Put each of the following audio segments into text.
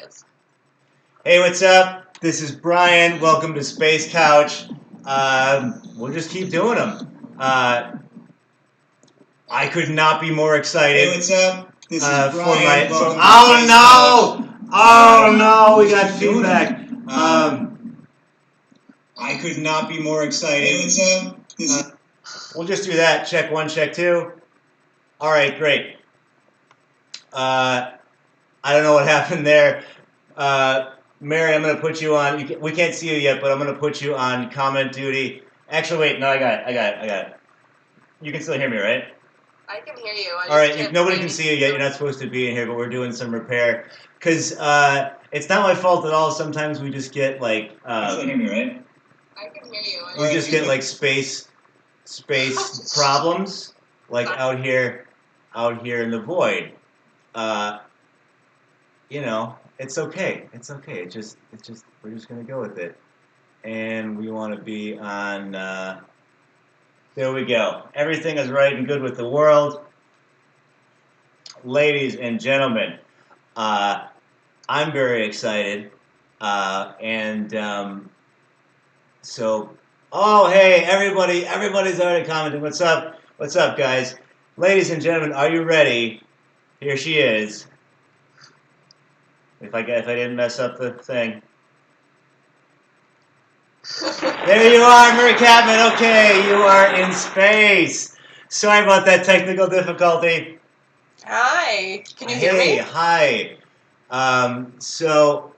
is. Hey, what's up? This is Brian. Welcome to Space Couch. We'll just keep doing them. I could not be more excited. Hey, what's up? This is Brian. Welcome to Oh Space no! Couch. Oh no! We got feedback. I could not be more excited. Hey, what's up? This is We'll just do that. Check 1, check 2. All right, great. I don't know what happened there. Mary, I'm going to put you on. We can't see you yet, but I'm going to put you on comment duty. Actually, wait. No, I got it. You can still hear me, right? I can hear you. All right. Nobody can see you yet. You're not supposed to be in here, but we're doing some repair. Because it's not my fault at all. Sometimes we just get like... you can still hear me, right? I can hear you. We just get like space problems, like out here in the void. It's okay. It's okay. It's just we're just gonna go with it, and we want to be on. There we go. Everything is right and good with the world, ladies and gentlemen. I'm very excited, so. Oh, hey, everybody's already commenting. What's up? What's up, guys? Ladies and gentlemen, are you ready? Here she is. If I didn't mess up the thing. There you are, Mary KATTMAN. Okay, you are in space. Sorry about that technical difficulty. Hi. Can you hear me? Hey, hi. So,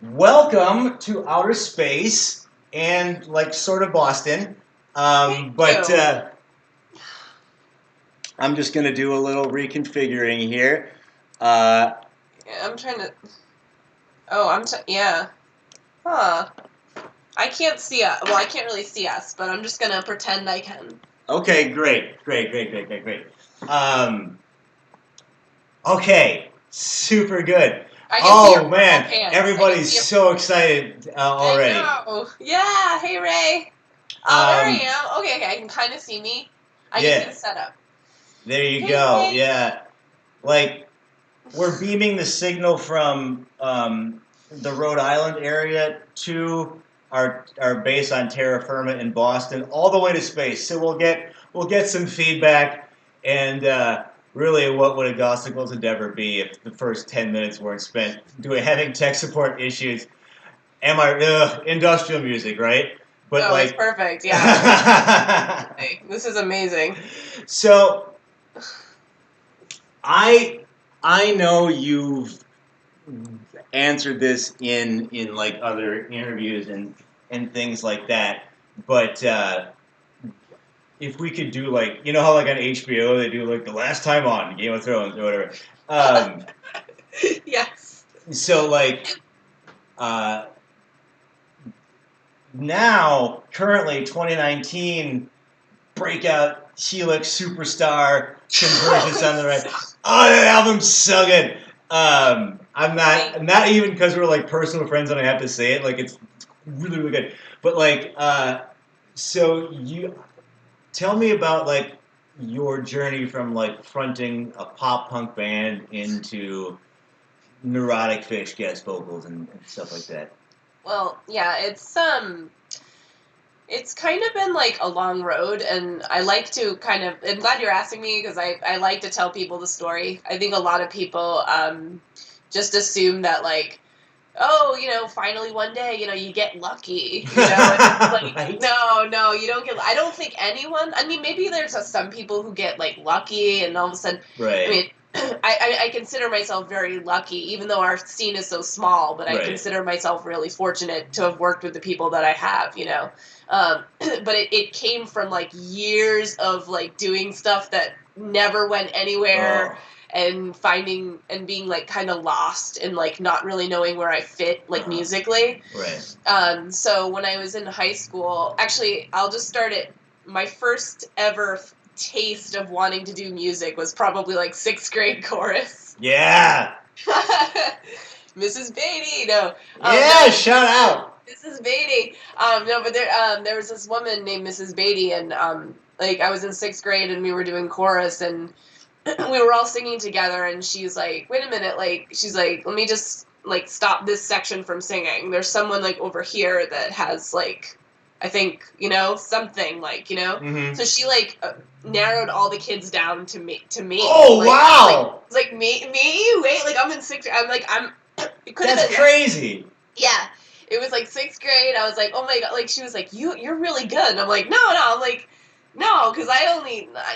welcome to outer space and like sort of Boston. I'm just gonna do a little reconfiguring here. Yeah, I'm trying to. Oh, yeah. Huh. I can't see us. Well, I can't really see us, but I'm just gonna pretend I can. Okay, great. Okay, super good. Oh man, everybody's so excited already. I know. Yeah. Hey, Ray. There I am. Okay. I can kind of see me. I can see the setup. There you Hey, go. Ray. Yeah, like we're beaming the signal from the Rhode Island area to our base on terra firma in Boston, all the way to space. So we'll get some feedback, and really, what would a Gossicles endeavor be if the first 10 minutes weren't spent having tech support issues? Industrial music, right? But it's perfect. Yeah. This is amazing. So, I know you've answered this in like other interviews and things like that, but if we could do like, you know how like on HBO they do like the last time on Game of Thrones or whatever. Yes. So like now currently 2019 breakout Helix superstar Convergence on the right. Oh, that album's so good. I'm not even because we're like personal friends and I have to say it, like it's really good. But like so you tell me about like your journey from like fronting a pop punk band into Neurotic Fish guest vocals and stuff like that. Well, yeah, it's kind of been like a long road, and I like to I'm glad you're asking me because I like to tell people the story. I think a lot of people just assume that like, oh, finally one day, you get lucky, and like, Right? No, you don't get. I don't think anyone. I mean, maybe there's some people who get like lucky, and all of a sudden, Right. I mean, I consider myself very lucky, even though our scene is so small. But I consider myself really fortunate to have worked with the people that I have. But it came from like years of like doing stuff that never went anywhere. Oh. And finding and being like kind of lost and like not really knowing where I fit like musically. Right. So when I was in high school, actually, I'll just start it. My first ever taste of wanting to do music was probably like 6th grade chorus. Yeah. Mrs. Beatty, no. Yeah, shout out. Mrs. Beatty. No, but there was this woman named Mrs. Beatty, and like I was in 6th grade and we were doing chorus and we were all singing together, and she's like, wait a minute, like, she's like, let me just like stop this section from singing. There's someone like over here that has like, I think, something like, Mm-hmm. So she like narrowed all the kids down to me. Oh, like, wow! It's like me. Wait, like I'm in sixth. I'm like It could have That's been crazy. Yeah, it was like sixth grade. I was like, oh my god! Like she was like, you're really good. And I'm like, no. I'm like, no, because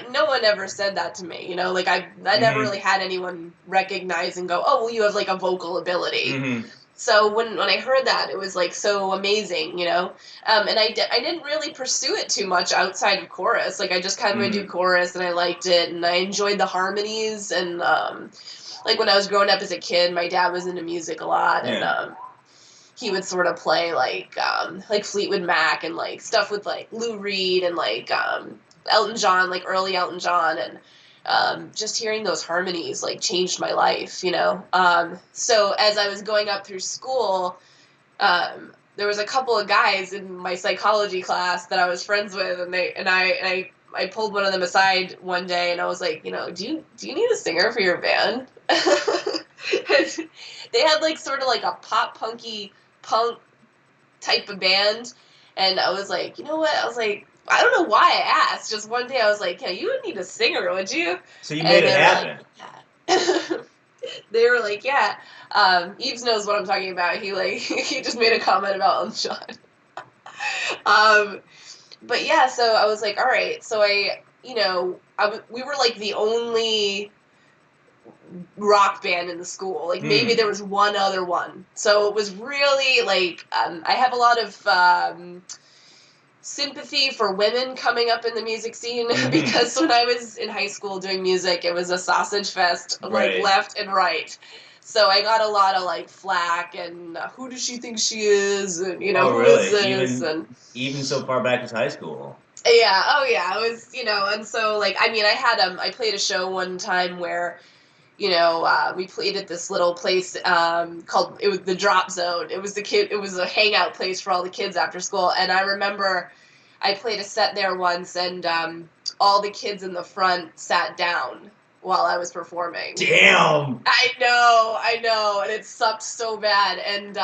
no one ever said that to me. Like I never really had anyone recognize and go, oh well, you have like a vocal ability. Mm-hmm. So when I heard that, it was like so amazing, and I didn't really pursue it too much outside of chorus. Like I just kind of would do chorus, and I liked it, and I enjoyed the harmonies, and like when I was growing up as a kid, my dad was into music a lot, and he would sort of play like Fleetwood Mac and like stuff with like Lou Reed and like Elton John, like early Elton John, and just hearing those harmonies like changed my life, So as I was going up through school, there was a couple of guys in my psychology class that I was friends with, and I pulled one of them aside one day, and I was like, do you need a singer for your band? They had like sort of like a pop punk type of band, and I was like, you know what? I was like, I don't know why I asked. Just one day I was like, yeah, you would need a singer, would you? So you made it happen. Like, yeah. They were like, yeah. Eves knows what I'm talking about. He he just made a comment about Elton John. But yeah, so I was like, all right. So we were like the only rock band in the school. Like maybe there was one other one. So it was really like I have a lot of sympathy for women coming up in the music scene because when I was in high school doing music, it was a sausage fest, like left and right. So I got a lot of like flack and who does she think she is, and who is this, even so far back as high school. Yeah, oh yeah, it was and so like I played a show one time where we played at this little place called the Drop Zone. It was a hangout place for all the kids after school, and I remember I played a set there once, and all the kids in the front sat down while I was performing. Damn! I know, and it sucked so bad, and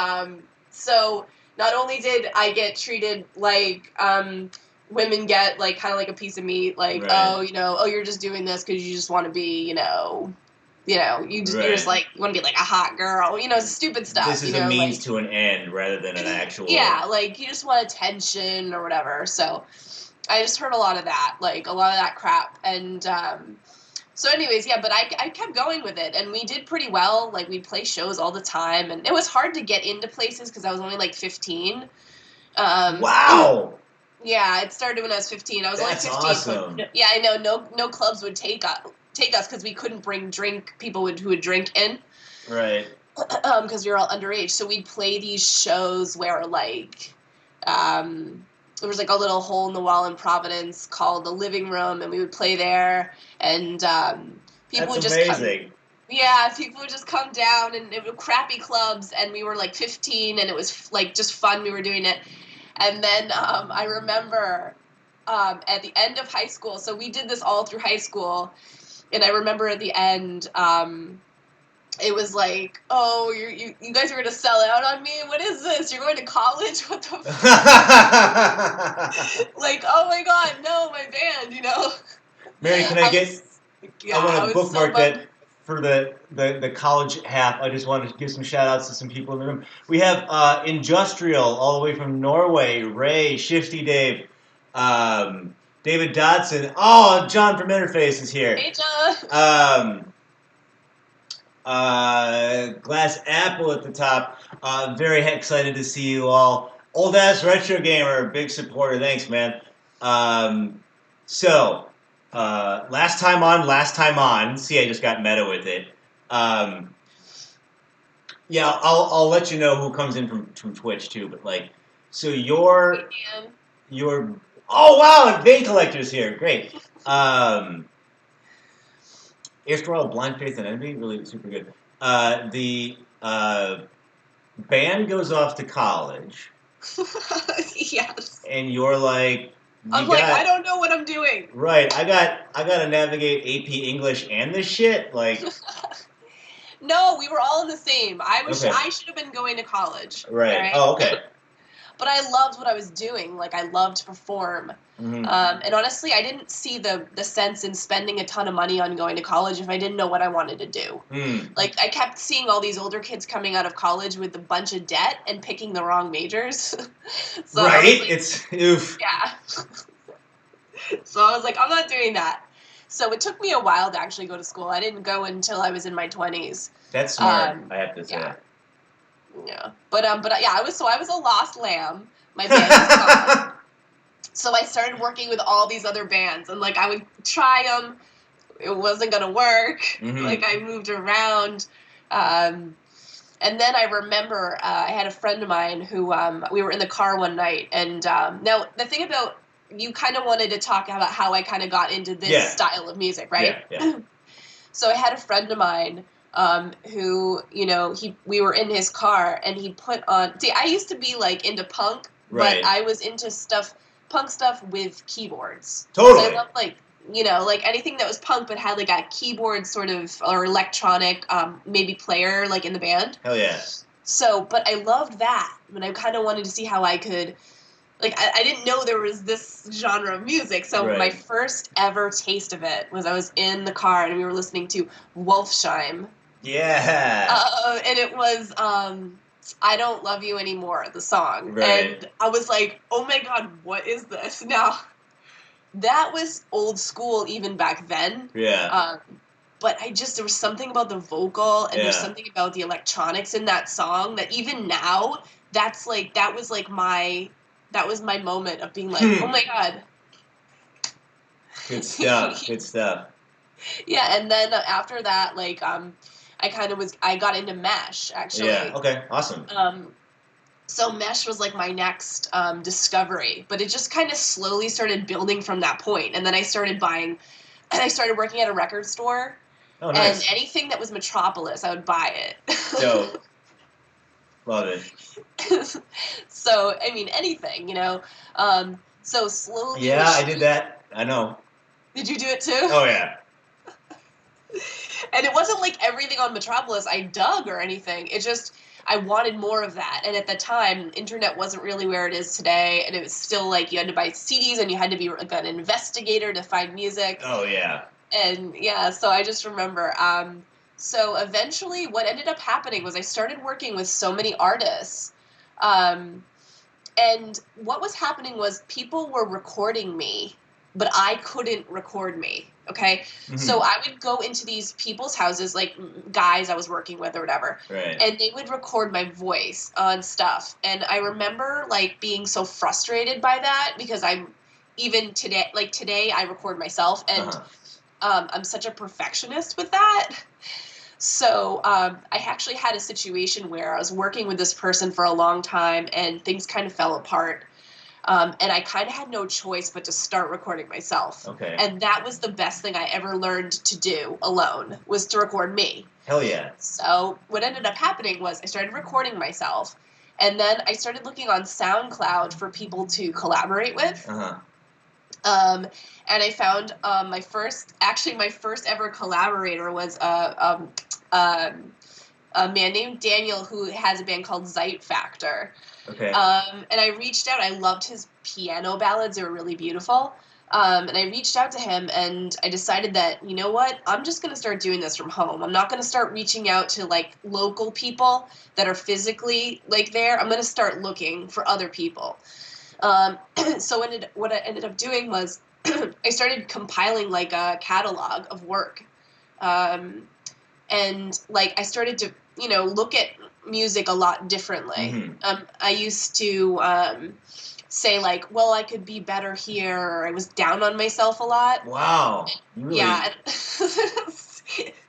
so not only did I get treated like women get like kind of like a piece of meat, like you're just doing this because you just want to be you're just like, you want to be like a hot girl, stupid stuff. This is a means to an end rather than an actual. Yeah, like you just want attention or whatever. So I just heard a lot of that crap. And so anyways, yeah, but I kept going with it, and we did pretty well. Like we'd play shows all the time, and it was hard to get into places because I was only like 15. Wow! Yeah, it started when I was 15. I was only 15. Awesome. So, yeah, I know. No clubs would take us because we couldn't bring people who would drink in. Right. Because we were all underage. So we'd play these shows where like there was like a little hole in the wall in Providence called the Living Room, and we would play there, and people would just amazing. People would just come down, and it were crappy clubs, and we were like 15, and it was like just fun. We were doing it. And then I remember at the end of high school, so we did this all through high school, and I remember at the end, it was like, oh, you guys are going to sell out on me? What is this? You're going to college? What the fuck? Like, oh my god, no, my band, Mary, can I want to bookmark that for the college half. I just wanted to give some shout outs to some people in the room. We have Industrial all the way from Norway, Ray, Shifty Dave, David Dodson. Oh, John from Interface is here. Hey, John. Glass Apple at the top. Very excited to see you all. Old Ass Retro Gamer, big supporter. Thanks, man. Last time on. See, I just got meta with it. Yeah, I'll let you know who comes in from Twitch too. But like, so your oh wow, Vein Collector's here. Great. Erstwhile Blind Faith and Envy, really super good. The band goes off to college. Yes. And you're like, I don't know what I'm doing. Right. I got to navigate AP English and this shit. Like. No, we were all in the same. Okay. I should have been going to college. Right. Oh, okay. But I loved what I was doing. Like, I loved to perform. Mm-hmm. And honestly, I didn't see the sense in spending a ton of money on going to college if I didn't know what I wanted to do. Like, I kept seeing all these older kids coming out of college with a bunch of debt and picking the wrong majors. So right? Like, it's oof. Yeah. So I was like, I'm not doing that. So it took me a while to actually go to school. I didn't go until I was in my 20s. That's smart, I have to say. Yeah. But yeah, I was a lost lamb. My band was gone. So I started working with all these other bands, and like I would try them. It wasn't gonna work. Mm-hmm. Like I moved around. And then I remember I had a friend of mine who we were in the car one night, and now the thing about you kind of wanted to talk about how I kind of got into this style of music, right? Yeah. So I had a friend of mine who, you know, we were in his car, and he put on. See, I used to be like into punk, right. but I was into punk stuff with keyboards. Totally. So I loved like, you know, like anything that was punk but had like a keyboard sort of or electronic maybe player like in the band. Hell yeah. So, but I loved that, and I kind of wanted to see how I could, like, I didn't know there was this genre of music. So my first ever taste of it was I was in the car and we were listening to Wolfsheim. Yeah. And it was I Don't Love You Anymore, the song. Right. And I was like, oh my God, what is this? Now, that was old school even back then. Yeah. But there was something about the vocal and there's something about the electronics in that song that even now, that was my moment of being like, oh my God. Good stuff. Good stuff. Yeah, and then after that, like, I got into Mesh, actually. Yeah, okay, awesome. So Mesh was like my next discovery, but it just kind of slowly started building from that point. And then I started working at a record store. Oh, nice. And anything that was Metropolis, I would buy it. Dope. Love it. So, I mean, anything, you know. So slowly. Yeah, I did that. I know. Did you do it too? Oh, yeah. And it wasn't like everything on Metropolis I dug or anything. It just, I wanted more of that. And at the time, internet wasn't really where it is today. And it was still like you had to buy CDs and you had to be like an investigator to find music. Oh, yeah. And yeah, so I just remember. So eventually what ended up happening was I started working with so many artists. And what was happening was people were recording me, but I couldn't record me. Okay. Mm-hmm. So I would go into these people's houses, like guys I was working with or whatever. Right. And they would record my voice on stuff. And I remember like being so frustrated by that because even today I record myself and I'm such a perfectionist with that. So I actually had a situation where I was working with this person for a long time and things kind of fell apart. And I kind of had no choice but to start recording myself. Okay. And that was the best thing I ever learned to do alone, was to record me. Hell yeah. So what ended up happening was I started recording myself. And then I started looking on SoundCloud for people to collaborate with. And I found my first ever collaborator was a man named Daniel who has a band called Zeit Factor. Okay. And I reached out. I loved his piano ballads. They were really beautiful. And I reached out to him and I decided that, you know what, I'm just going to start doing this from home. I'm not going to start reaching out to like local people that are physically like there. I'm going to start looking for other people. So what I ended up doing was I started compiling like a catalog of work. And like I started to, you know, look at music a lot differently. Mm-hmm. I used to say like, well, I could be better here, or I was down on myself a lot. Wow. Really? Yeah.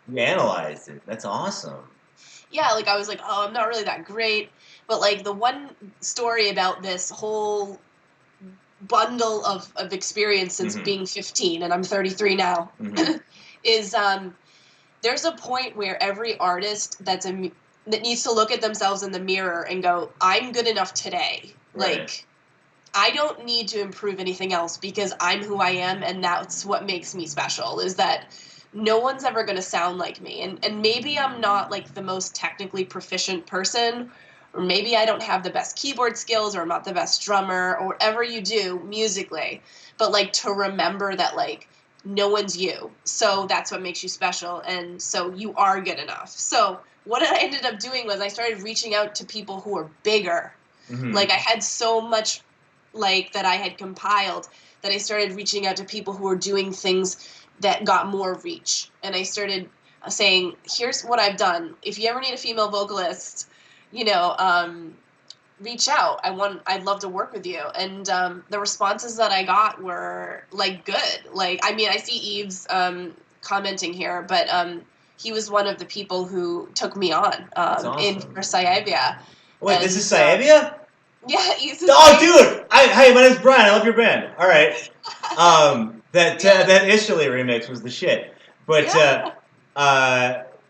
You analyzed it. That's awesome. Yeah, like I was like, oh, I'm not really that great. But like the one story about this whole bundle of experience since being 15, and I'm 33 now, is there's a point where every artist that needs to look at themselves in the mirror and go, I'm good enough today. Right. Like, I don't need to improve anything else because I'm who I am, and that's what makes me special, is that no one's ever going to sound like me. And maybe I'm not like the most technically proficient person, or maybe I don't have the best keyboard skills, or I'm not the best drummer, or whatever you do musically. But like to remember that like no one's you. So that's what makes you special. And so you are good enough. So what I ended up doing was I started reaching out to people who were bigger. Mm-hmm. Like I had so much like that I had compiled that I started reaching out to people who were doing things that got more reach. And I started saying, here's what I've done. If you ever need a female vocalist, you know, reach out. I'd love to work with you. And the responses that I got were like good. Like, I mean, I see Eves commenting here, but he was one of the people who took me on awesome. in for Saibia. Wait, and, this is Saibia? Yeah, Eves is dude! Hey, my name's Brian. I love your band. All right. That Ishali remix was the shit. But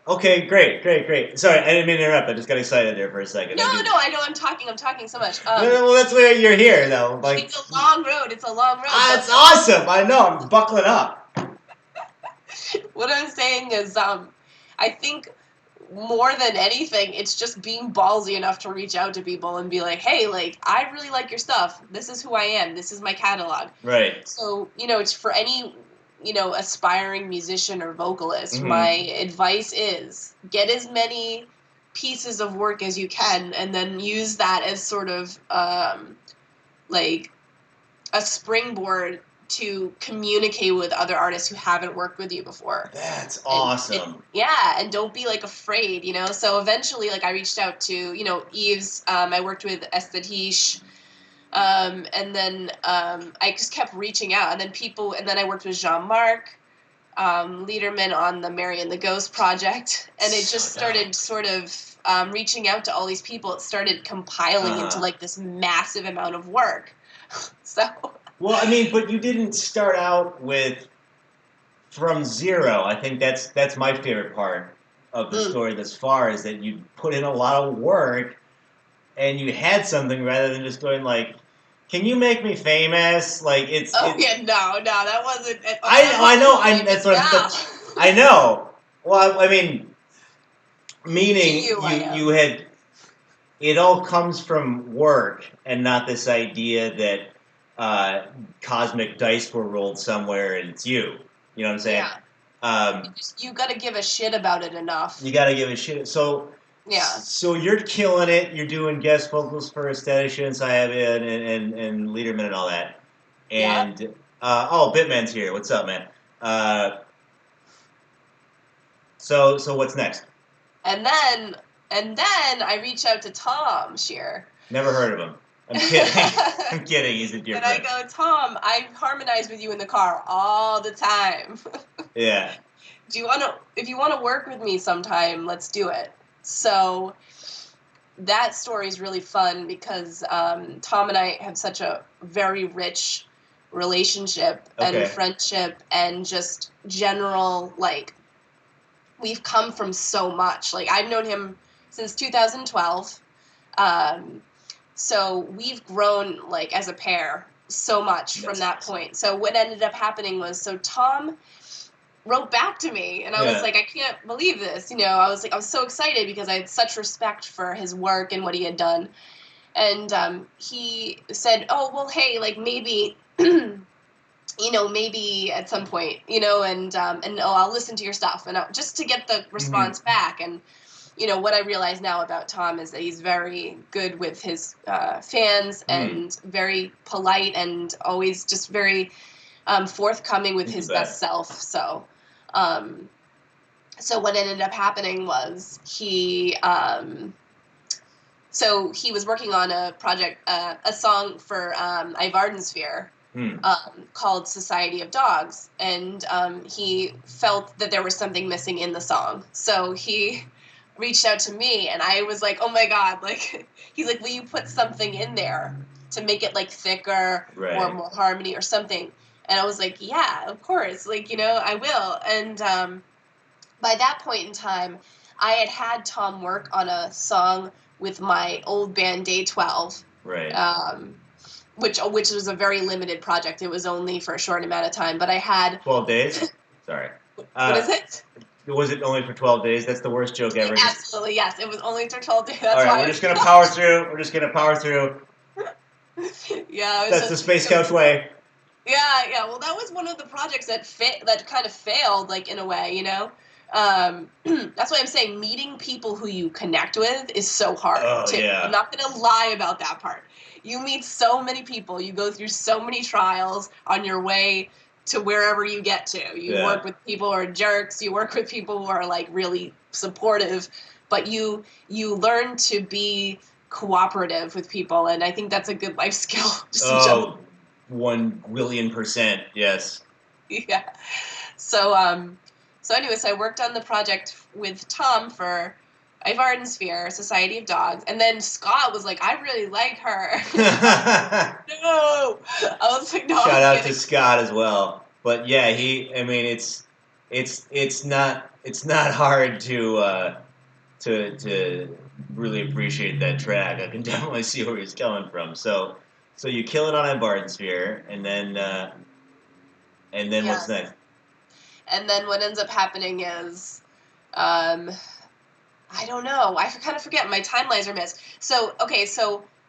okay, great. Sorry, I didn't mean to interrupt. I just got excited there for a second. No, I know I'm talking so much. No, well, that's why you're here, though. Like, it's a long road. It's it's awesome. I know. I'm buckling up. What I'm saying is, I think more than anything, it's just being ballsy enough to reach out to people and be like, hey, like, I really like your stuff. This is who I am. This is my catalog. Right. So, you know, it's for any, you know, aspiring musician or vocalist. Mm-hmm. My advice is get as many pieces of work as you can and then use that as sort of like a springboard to communicate with other artists who haven't worked with you before. That's awesome. And don't be like afraid, you know. So eventually, like I reached out to, you know, Eves. I worked with Estatish, and then I just kept reaching out, and then I worked with Jean-Marc Liederman on the Mary and the Ghost project, and it just started sort of reaching out to all these people. It started compiling into like this massive amount of work. So. Well, I mean, but you didn't start out from zero. I think that's my favorite part of the story thus far is that you put in a lot of work and you had something rather than just going like, "Can you make me famous?" Like it's. No, that wasn't. I know. That's what I know. Well, I mean, meaning you had. It all comes from work and not this idea that. Cosmic dice were rolled somewhere and it's you. You know what I'm saying? Yeah. You got to give a shit about it enough. You got to give a shit. So So you're killing it. You're doing guest vocals for Aesthetic and Sayabia and Liederman and all that. And Bitman's here. What's up, man? So what's next? And then I reach out to Tom Shear. Never heard of him. I'm kidding. He's a dear friend. And I go, Tom, I harmonize with you in the car all the time. Yeah. If you want to work with me sometime, let's do it. So that story is really fun because Tom and I have such a very rich relationship and friendship and just general, like, we've come from so much. Like, I've known him since 2012. So we've grown, like, as a pair so much from that point. So what ended up happening was, so Tom wrote back to me, and I was like, I can't believe this. You know, I was so excited because I had such respect for his work and what he had done. And he said, oh, well, hey, like, maybe, you know, maybe at some point, you know, and I'll listen to your stuff, and just to get the response back. And you know, what I realize now about Tom is that he's very good with his fans and very polite and always just very forthcoming with his best self. So what ended up happening was he was working on a project, a song for Ivardensphere called Society of Dogs. And he felt that there was something missing in the song. So he reached out to me, and I was like, oh my God, like, he's like, will you put something in there to make it like thicker or more harmony or something? And I was like, yeah, of course, like, you know, I will. And by that point in time, I had Tom work on a song with my old band Day 12, which was a very limited project. It was only for a short amount of time, but I had 12 days. Sorry. What is it? Was it only for 12 days? That's the worst joke ever. Absolutely, yes. It was only for 12 days. That's all right, why we're just gonna power through. We're just gonna power through. Yeah, that's the Space Couch way. Yeah. Well, that was one of the projects that kind of failed, like, in a way, you know. That's why I'm saying meeting people who you connect with is so hard. Oh, too. yeah. I'm not gonna lie about that part. You meet so many people. You go through so many trials on your way to wherever you get to. You work with people who are jerks. You work with people who are like really supportive, but you learn to be cooperative with people, and I think that's a good life skill. Just in general. 1,000,000,000%, yes. Yeah. So anyways, I worked on the project with Tom for Ivardensphere, Society of Dogs, and then Scott was like, "I really like her." No, I was like, "No." Shout out to Scott as well. But yeah, it's not hard to really appreciate that track. I can definitely see where he's coming from. So you kill it on Ivardensphere, and then what's next? And then what ends up happening is, I don't know. I kind of forget. My timelines are missed. So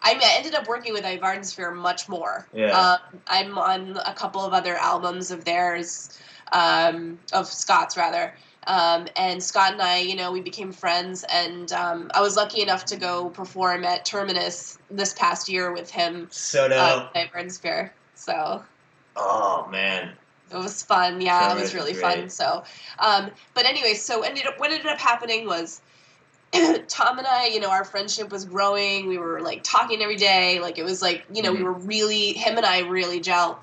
I ended up working with Ivardensphere much more. Yeah. I'm on a couple of other albums of theirs, of Scott's rather. And Scott and I, we became friends, and I was lucky enough to go perform at Terminus this past year with him. So dope. Ivardensphere. So. Oh man. It was fun. Yeah, Terminus, it was really fun. So, but anyway, so what ended up happening was Tom and I, our friendship was growing. We were like talking every day. Like it was like, we were really, him and I really gel.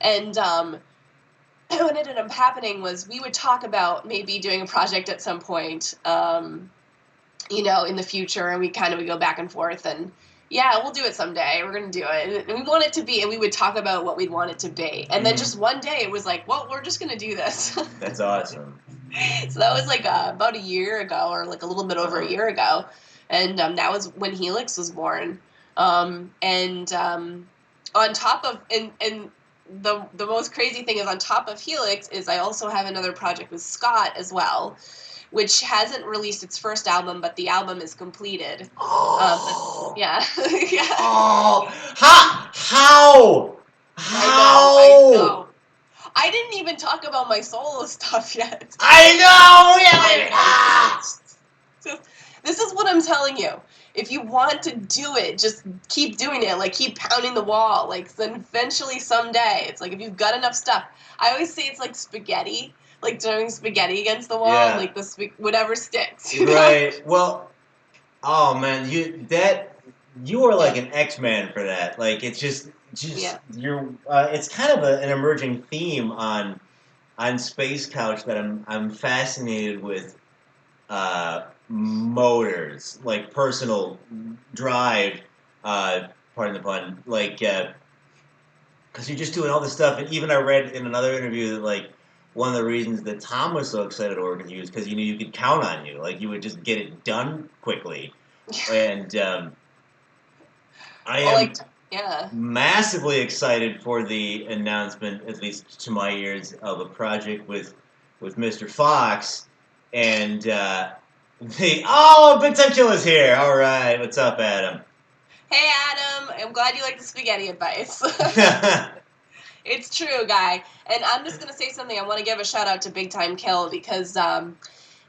And what ended up happening was we would talk about maybe doing a project at some point, in the future, and we kind of would go back and forth, and yeah, we'll do it someday. We're going to do it. And we want it to be, and we would talk about what we'd want it to be. And then just one day it was like, well, we're just going to do this. That's awesome. So that was like about a year ago, or like a little bit over a year ago. And that was when Helix was born. On top of, and the most crazy thing is on top of Helix is I also have another project with Scott as well, which hasn't released its first album, but the album is completed. Oh. Yeah. Yeah. Oh. How? I know. I didn't even talk about my solo stuff yet. I know! This is what I'm telling you. If you want to do it, just keep doing it. Like, keep pounding the wall. Like, then eventually someday, it's like if you've got enough stuff. I always say it's like spaghetti. Like throwing spaghetti against the wall, yeah. like whatever sticks. Right. Well, oh man, you are like an X-Man for that. Like it's just you're. It's kind of an emerging theme on Space Couch that I'm fascinated with. Motors, like personal drive. Pardon the pun. Like because you're just doing all this stuff, and even I read in another interview that like one of the reasons that Tom was so excited to work with you is because you knew you could count on you, like you would just get it done quickly, and I am massively excited for the announcement, at least to my ears, of a project with Mr. Fox, and Big Time Chill is here. All right, what's up, Adam? Hey, Adam. I'm glad you like the spaghetti advice. It's true, guy. And I'm just going to say something. I want to give a shout out to Big Time Kill because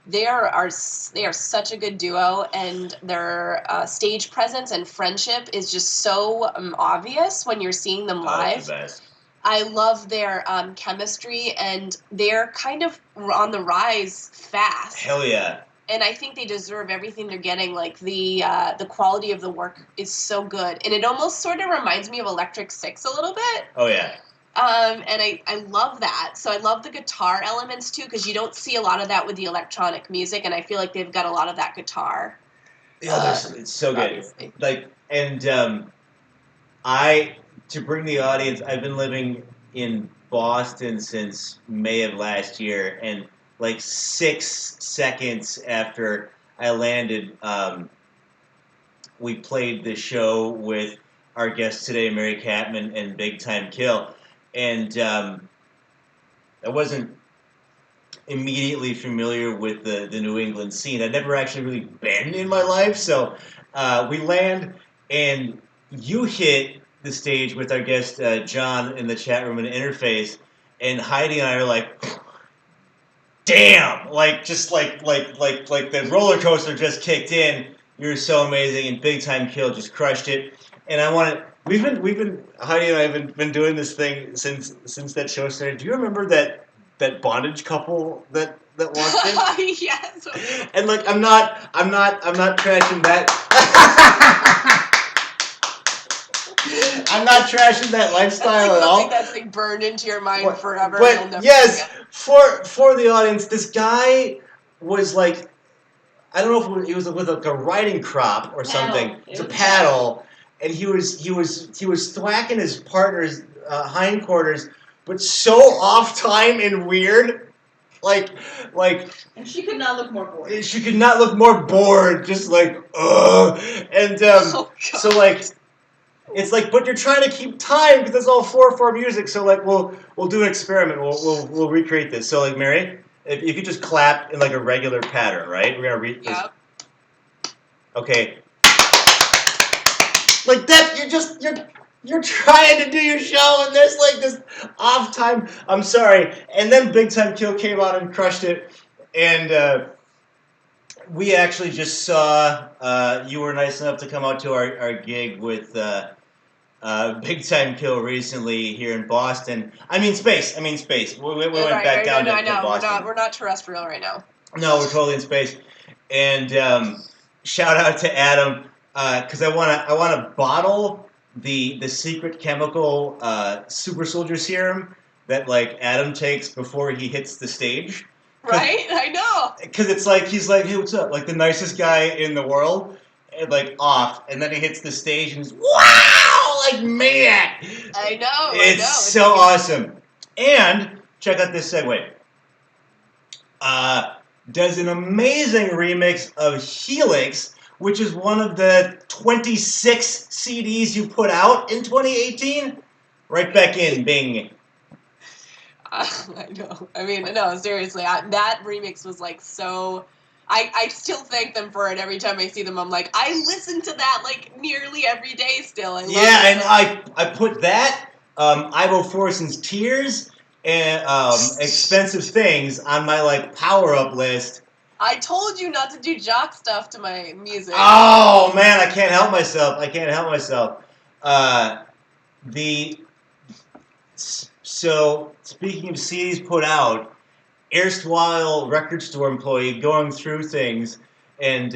they are such a good duo, and their stage presence and friendship is just so obvious when you're seeing them live. The best. I love their chemistry, and they're kind of on the rise fast. Hell yeah. And I think they deserve everything they're getting. Like the quality of the work is so good, and it almost sort of reminds me of Electric Six a little bit. Oh yeah. And I love that. So I love the guitar elements too, because you don't see a lot of that with the electronic music, and I feel like they've got a lot of that guitar. Yeah, it's so good. Obviously. Like, and to bring the audience, I've been living in Boston since May of last year, and like 6 seconds after I landed, we played the show with our guests today, Mary Kattman and Big Time Kill. And I wasn't immediately familiar with the New England scene. I'd never actually really been in my life, so we land and you hit the stage with our guest John in the chat room and interface, and Heidi and I are like, damn, like just like the roller coaster just kicked in. You're so amazing, and Big Time Kill just crushed it. And I want to. We've been Heidi and I have been doing this thing since that show started. Do you remember that bondage couple that walked in? Yes. And like I'm not trashing that. I'm not trashing that lifestyle at all. That's like burned into your mind forever. But yes, for the audience, this guy was like, I don't know if he was with like a riding crop or something. It's a paddle, and he was thwacking his partner's hindquarters, but so off time and weird, like. And she could not look more bored. She could not look more bored, just like ugh, and so like. It's like, but you're trying to keep time because it's all 4/4 music. So like, we'll do an experiment. We'll recreate this. So like, Mary, if you could just clap in like a regular pattern, right? We're gonna read this. Yep. Okay. Like that, you're trying to do your show and there's like this off time. I'm sorry. And then Big Time Kill came out and crushed it, and we actually just saw. You were nice enough to come out to our gig with. Big Time Kill recently here in Boston. I mean space. We went back down to Boston. We're not terrestrial right now. No, we're totally in space. And shout out to Adam because I wanna bottle the secret chemical super soldier serum that like Adam takes before he hits the stage. Right, I know. Because it's like he's like, hey, what's up? Like the nicest guy in the world. And like off, and then he hits the stage and he's wow, like man. I know. It's so awesome. And check out this segue. Does an amazing remix of Helix, which is one of the 26 CDs you put out in 2018. Right back in, Bing. I know. I mean, no, seriously, that remix was like so. I still thank them for it every time I see them. I'm like, I listen to that like nearly every day still. I love it. And I put that, Ivo Forson's Tears, and Expensive Things on my like power up list. I told you not to do jock stuff to my music. Oh man, I can't help myself. So speaking of CDs put out. Erstwhile record store employee going through things and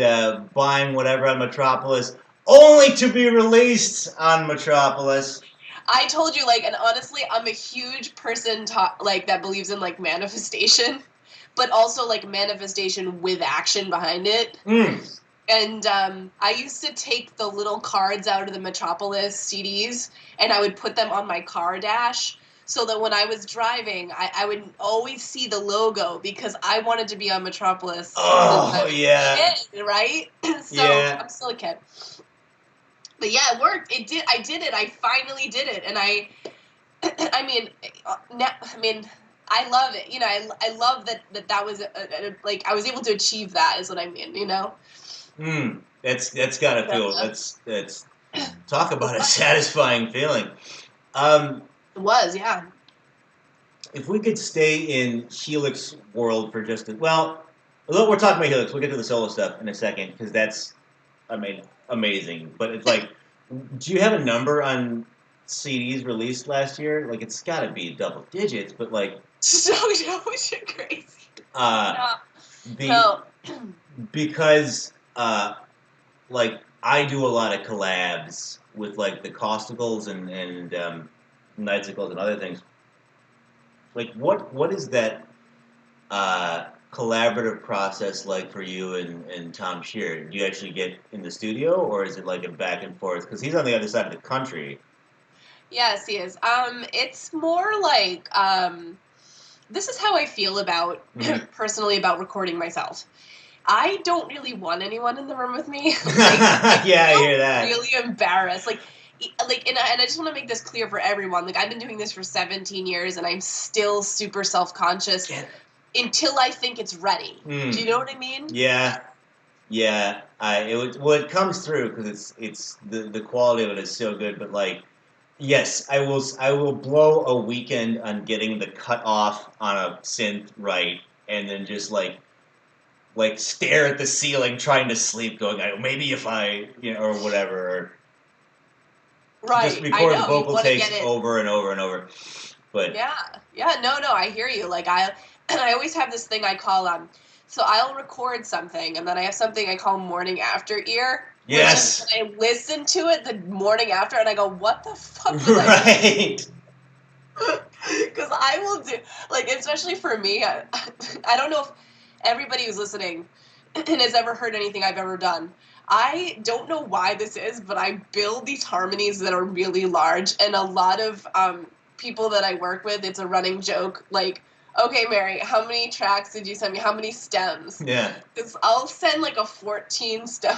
buying whatever on Metropolis, only to be released on Metropolis. I told you, like, and honestly, I'm a huge person that believes in like manifestation, but also like manifestation with action behind it. And I used to take the little cards out of the Metropolis CDs, and I would put them on my car dash. So that when I was driving, I would always see the logo because I wanted to be on Metropolis. Oh, yeah. Kid, right? So yeah. I'm still a kid. But yeah, it worked. I did it. I finally did it. And I love it. You know, I love that was like I was able to achieve that is what I mean, you know? That's gotta feel, that's talk about a satisfying feeling. It was, yeah. If we could stay in Helix world for just well, we're talking about Helix. We'll get to the solo stuff in a second because that's, amazing. But it's like, do you have a number on CDs released last year? Like, it's got to be double digits, but like. So crazy. No. Because like I do a lot of collabs with like the Costicles and Nightsicles and other things. Like, what is that collaborative process like for you and Tom Shear? Do you actually get in the studio, or is it like a back and forth? Because he's on the other side of the country. Yes, he is. It's more like this is how I feel about personally about recording myself. I don't really want anyone in the room with me. I hear that. Really embarrassed, and I just want to make this clear for everyone. Like, I've been doing this for 17 years, and I'm still super self-conscious. until I think it's ready. Do you know what I mean? Yeah. Yeah, it comes through because it's the quality of it is so good. But like, yes, I will blow a weekend on getting the cut off on a synth right, and then just like stare at the ceiling trying to sleep, going, maybe if I or whatever, or right. just record I know. vocal takes over and over and over. But yeah, no, I hear you. Like I always have this thing I call so I'll record something, and then I have something I call morning after ear. Yes. Which is when I listen to it the morning after, and I go, "What the fuck was right. Because I will do, like, especially for me, I don't know if everybody who's listening has ever heard anything I've ever done. I don't know why this is, but I build these harmonies that are really large, and a lot of people that I work with, it's a running joke, like, okay, Mary, how many tracks did you send me? How many stems? Yeah. Because I'll send like a 14 stem.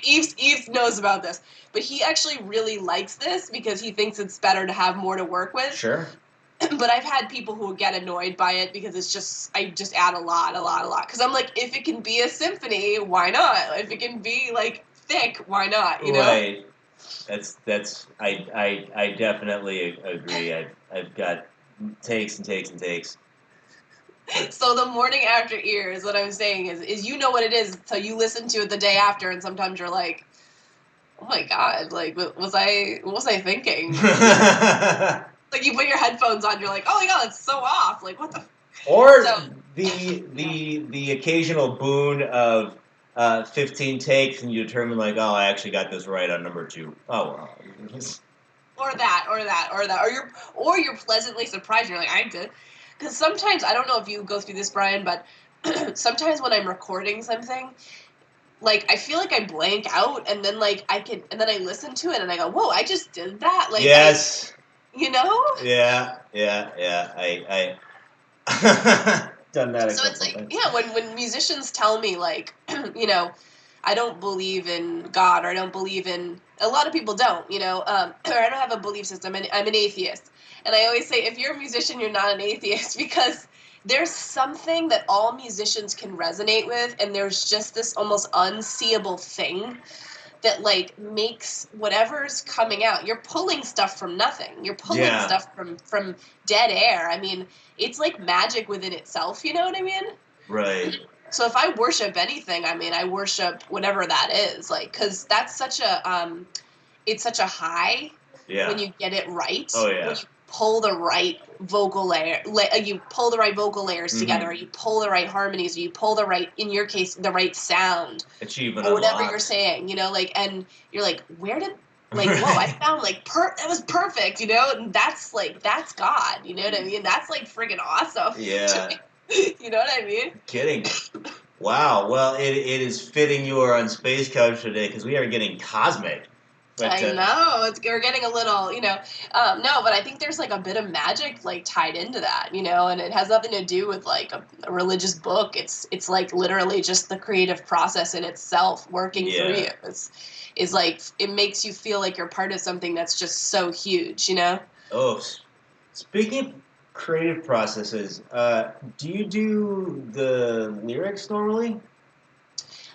Eve knows about this, but he actually really likes this because he thinks it's better to have more to work with. Sure. But I've had people who get annoyed by it because I just add a lot. Because I'm like, if it can be a symphony, why not? If it can be like thick, why not? You know? Right. That's I definitely agree. I've got takes and takes and takes. So the morning after ear is what I'm saying is you know what it is, so you listen to it the day after, and sometimes you're like, oh my god, like what was I thinking? Like you put your headphones on, you're like, oh my god, it's so off. Like what the? Or the occasional boon of 15 takes, and you determine like, oh, I actually got this right on number 2. Oh well. Or you're pleasantly surprised. You're like, I did. Because sometimes, I don't know if you go through this, Brian, but sometimes when I'm recording something, like, I feel like I blank out, and then, like, and then I listen to it, and I go, whoa, I just did that? Like, yes. You know? Yeah. I done that a So it's couple like, times. yeah, when musicians tell me, like, I don't believe in God, or I don't believe in, a lot of people don't, or I don't have a belief system, and I'm an atheist. And I always say, if you're a musician, you're not an atheist, because there's something that all musicians can resonate with, and there's just this almost unseeable thing that, like, makes whatever's coming out, you're pulling stuff from nothing. You're pulling stuff from dead air. I mean, it's like magic within itself, you know what I mean? Right. So if I worship anything, I mean, I worship whatever that is, like, because that's such a, it's such a high when you get it right. Oh, yeah. When you pull the right vocal layer, you pull the right vocal layers together, or you pull the right harmonies, or you pull the right, in your case, the right sound. Achievement or whatever unlocked. you're saying, like, and you're like, where did, like, whoa, I found, like, that was perfect, and that's, like, that's God, you know what I mean? That's, like, friggin' awesome. Yeah. You know what I mean? Kidding. Wow. Well, it is fitting you are on Space Couch today because we are getting cosmic. But, I know we're getting a little, no, but I think there's like a bit of magic like tied into that, and it has nothing to do with like a religious book. It's like literally just the creative process in itself working through you. Is like it makes you feel like you're part of something that's just so huge, Oh, speaking of creative processes, do you do the lyrics normally?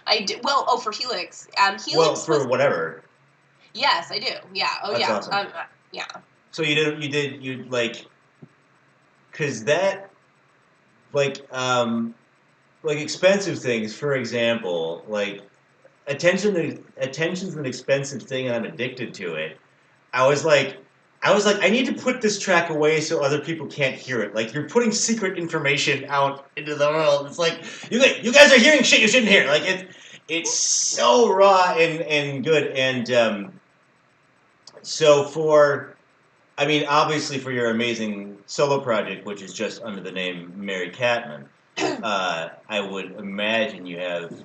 I do. Well, for Helix, Helix for whatever. Yes, I do. Yeah. Oh, that's yeah. Awesome. Yeah. So you like, cause that, like expensive things, for example, like attention's an expensive thing, and I'm addicted to it. I was like, I need to put this track away so other people can't hear it. Like, you're putting secret information out into the world. It's like, you guys are hearing shit you shouldn't hear. Like, it's so raw and good. And so obviously for your amazing solo project, which is just under the name Mary KATTMAN, I would imagine you have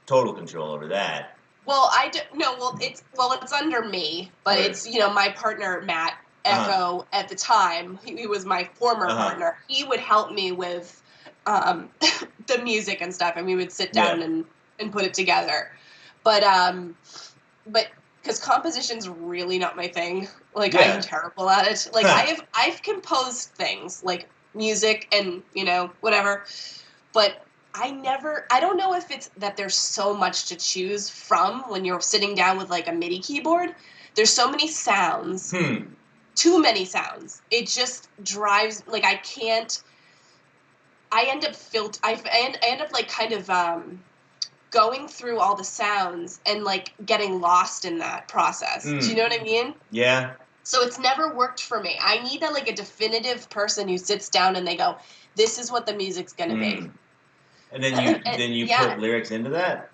total control over that. Well, it's under me, but right. It's my partner Matt Echo at the time. He was my former partner. He would help me with the music and stuff, and we would sit down and put it together. But because composition's really not my thing. Like I'm terrible at it. Like I've composed things like music and, whatever. But I don't know if it's that there's so much to choose from when you're sitting down with like a MIDI keyboard. There's so many sounds, too many sounds. It just drives, like I end up like kind of going through all the sounds and like getting lost in that process. Do you know what I mean? Yeah. So it's never worked for me. I need a definitive person who sits down and they go, this is what the music's going to be. And then you put lyrics into that?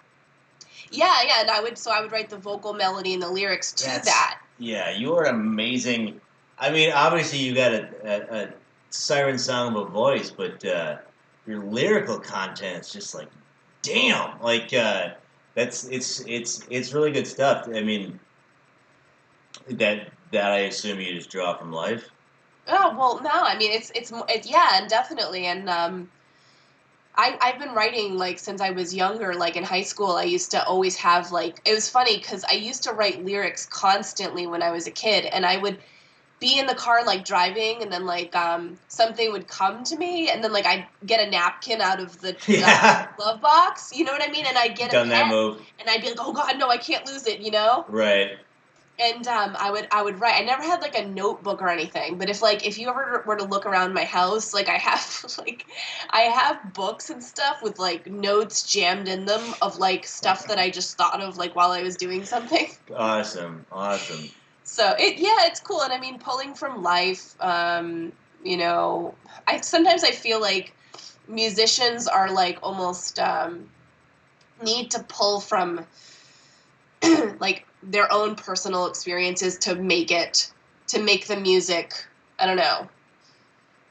Yeah, and I would write the vocal melody and the lyrics to that. Yeah, you are amazing. I mean, obviously you got a siren song of a voice, but your lyrical content's just like, damn, like it's really good stuff. I mean, that I assume you just draw from life. Oh well, no, I mean it's yeah, and definitely, and I've been writing like since I was younger. Like in high school, I used to always have like, it was funny because I used to write lyrics constantly when I was a kid, and I would be in the car like driving, and then like something would come to me, and then like I'd get a napkin out of the glove box, you know what I mean, and I'd get a pen, that move. And I'd be like, oh god, no, I can't lose it, Right. And I would write. I never had like a notebook or anything, but if you ever were to look around my house, like I have books and stuff with like notes jammed in them of like stuff that I just thought of like while I was doing something. Awesome. So it's cool, and I mean pulling from life. Sometimes I feel like musicians are like almost need to pull from like their own personal experiences to make the music, I don't know,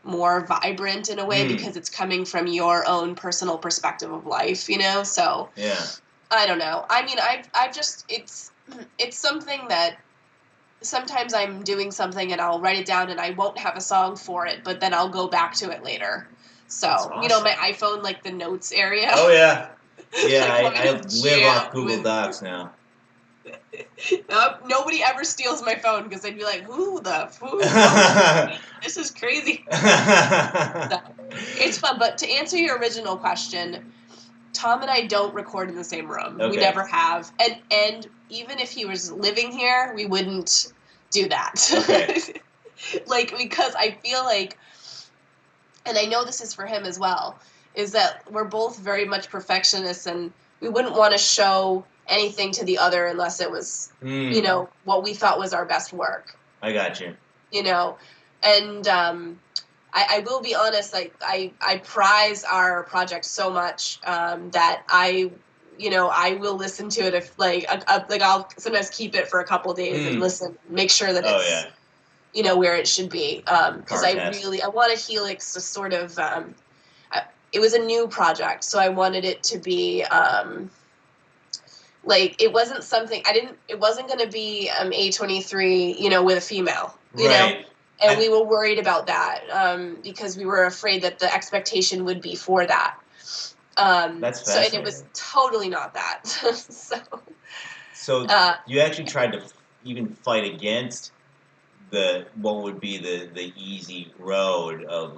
more vibrant in a way because it's coming from your own personal perspective of life, so yeah, I don't know. I mean, I've just, it's something that sometimes I'm doing something and I'll write it down and I won't have a song for it, but then I'll go back to it later. So, awesome. My iPhone, like the notes area. Oh yeah. Yeah, like, I live off Google Docs now. Nobody ever steals my phone because they'd be like, who? This is crazy. So, it's fun, but to answer your original question, Tom and I don't record in the same room. Okay. We never have. And even if he was living here, we wouldn't do that. Okay. Because I feel like, and I know this is for him as well, is that we're both very much perfectionists, and we wouldn't want to show anything to the other unless it was, what we thought was our best work. I got you. And I will be honest, I prize our project so much that I will listen to it if I'll sometimes keep it for a couple days and listen, make sure that it's where it should be, because I wanted Helix to sort of it was a new project, so I wanted it to be it wasn't something it wasn't going to be A23 with a female, you know. And we were worried about that because we were afraid that the expectation would be for that. That's fascinating. So, and it was totally not that. So you actually tried to even fight against what would be the easy road of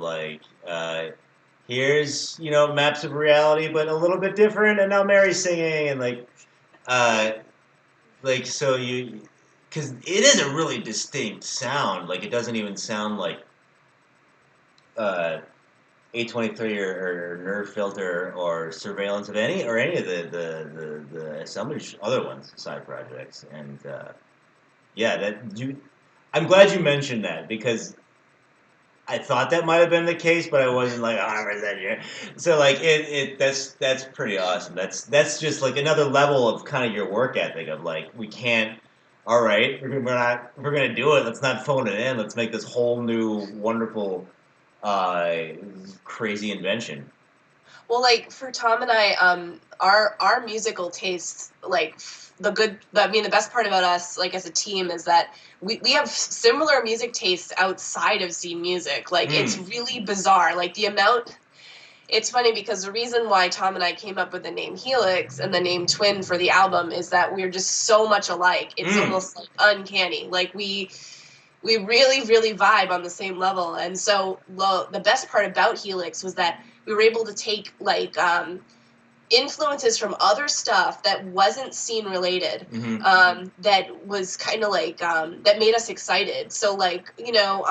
here's maps of reality, but a little bit different, and now Mary's singing and so you. Because it is a really distinct sound. Like, it doesn't even sound like A23 or Nerve Filter or Surveillance of any of the Assemblage other ones, side projects. And I'm glad you mentioned that, because I thought that might have been the case, but I wasn't 100% sure. So that's pretty awesome. That's just like another level of kind of your work ethic of we can't. All right, we're gonna do it. Let's not phone it in. Let's make this whole new wonderful, crazy invention. Well, for Tom and I, our musical tastes, the best part about us, as a team, is that we have similar music tastes outside of C music. It's really bizarre. The amount. It's funny because the reason why Tom and I came up with the name Helix and the name Twin for the album is that we're just so much alike. It's almost uncanny. We we really, really vibe on the same level. And so the best part about Helix was that we were able to take like influences from other stuff that wasn't scene related, that was kind of like that made us excited. So like, you know,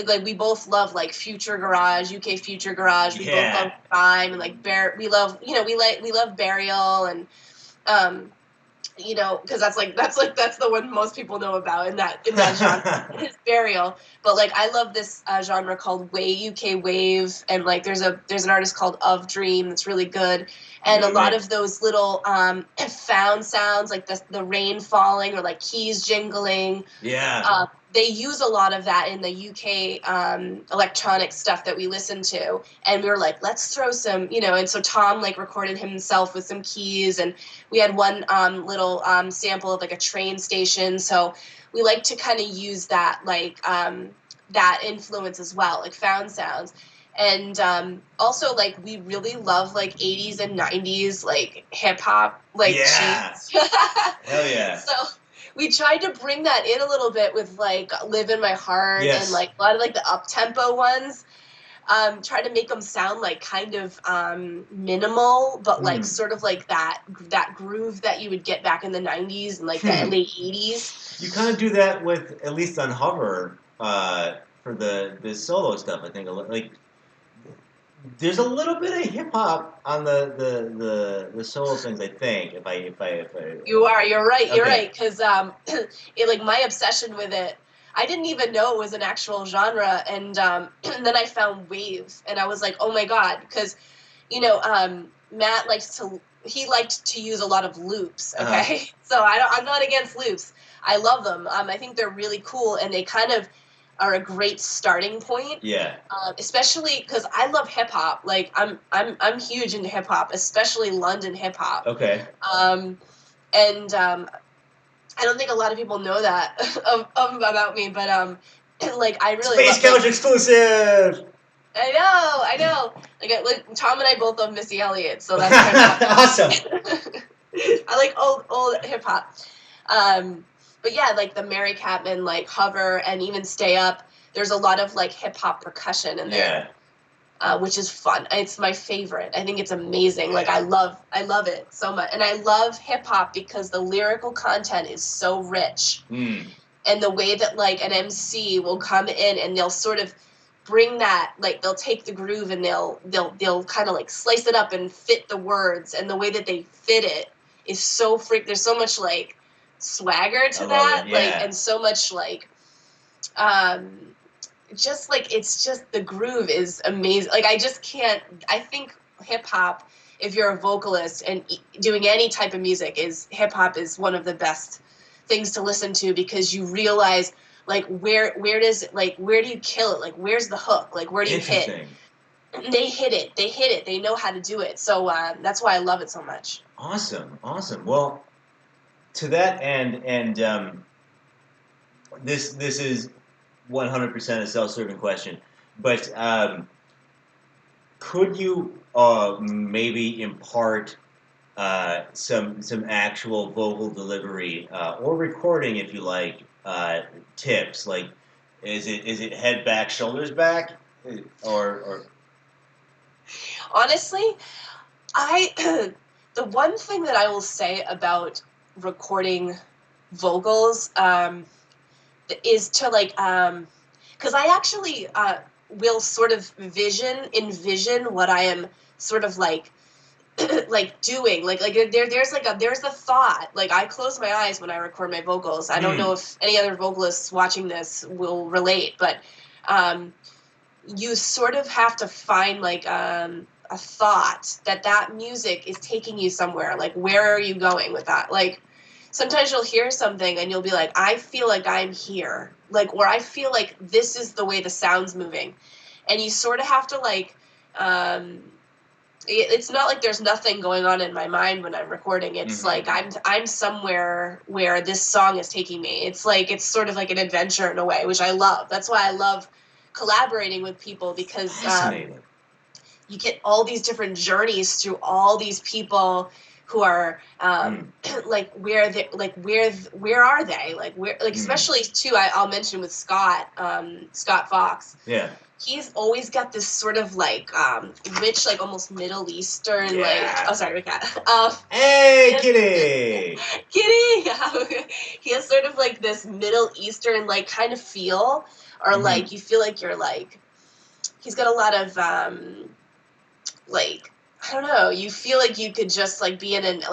like we both love like Future Garage, UK Future Garage. We both love Time and like we love, you know, we love Burial and you know, because that's the one most people know about in that genre is Burial. But like I love this genre called UK Wave, and like there's an artist called Of Dream that's really good, and a lot of those little found sounds like the rain falling or like keys jingling. Yeah. They use a lot of that in the UK electronic stuff that we listen to, and we were like, let's throw some, you know. And so Tom like recorded himself with some keys, and we had one little sample of like a train station. So we like to kind of use that like that influence as well, like found sounds. And also like we really love like 80s and 90s like hip hop like cheese. Hell yeah. So we tried to bring that in a little bit with like Live in My Heart and like a lot of like the up tempo ones. Try to make them sound like kind of minimal, but like sort of like that groove that you would get back in the 90s and like the late 80s. You kind of do that with, at least on Hover, for the solo stuff. I think like there's a little bit of hip hop on the solo things. I think if I you're right, because like my obsession with it, I didn't even know it was an actual genre, and then I found Wave, and I was like, oh my god, because you know Matt liked to use a lot of loops. Okay, so I'm not against loops. I love them. I think they're really cool, and they kind of are a great starting point. Yeah. Especially because I love hip hop. Like I'm huge into hip hop, especially London hip hop. Okay. And I don't think a lot of people know that about me, but like I really Space Couch exclusive. I know. Like Tom and I both love Missy Elliott, so that's kind of awesome. I like old hip hop. But yeah, like the Mary Catman, like Hover, and even Stay Up. There's a lot of like hip hop percussion in there, which is fun. It's my favorite. I think it's amazing. Like I love it so much, and I love hip hop because the lyrical content is so rich, and the way that like an MC will come in and they'll sort of bring that, like they'll take the groove and they'll kind of like slice it up and fit the words, and the way that they fit it is so there's so much like swagger to that, like, and so much like just like it's just the groove is amazing. Like I just can't. I think hip hop, if you're a vocalist and doing any type of music, hip hop is one of the best things to listen to, because you realize like where do you kill it, like where's the hook, like where do you hit. They hit it. They know how to do it. So that's why I love it so much. Awesome. Well, to that end, and this is 100% a self-serving question, but could you maybe impart some actual vocal delivery or recording, if you like, tips? Like, is it head back, shoulders back, or? Honestly, the one thing that I will say about recording vocals is to like because I actually will sort of envision what I am sort of like like doing, like there's the thought. Like I close my eyes when I record my vocals. I don't know if any other vocalists watching this will relate, but you sort of have to find like a thought that music is taking you somewhere. Like where are you going with that? Like sometimes you'll hear something and you'll be like, I feel like I'm here, like, or I feel like this is the way the sound's moving, and you sort of have to like it's not like there's nothing going on in my mind when I'm recording. It's like I'm somewhere where this song is taking me. It's like it's sort of like an adventure in a way, which I love. That's why I love collaborating with people, because you get all these different journeys through all these people who are like where they like where are they like where like especially too I'll mention with Scott Fox. Yeah. He's always got this sort of like rich, like almost Middle Eastern, like sorry, we got hey, Kitty. Kitty. He has sort of like this Middle Eastern like kind of feel, or like you feel like you're like he's got a lot of like I don't know. You feel like you could just like be in an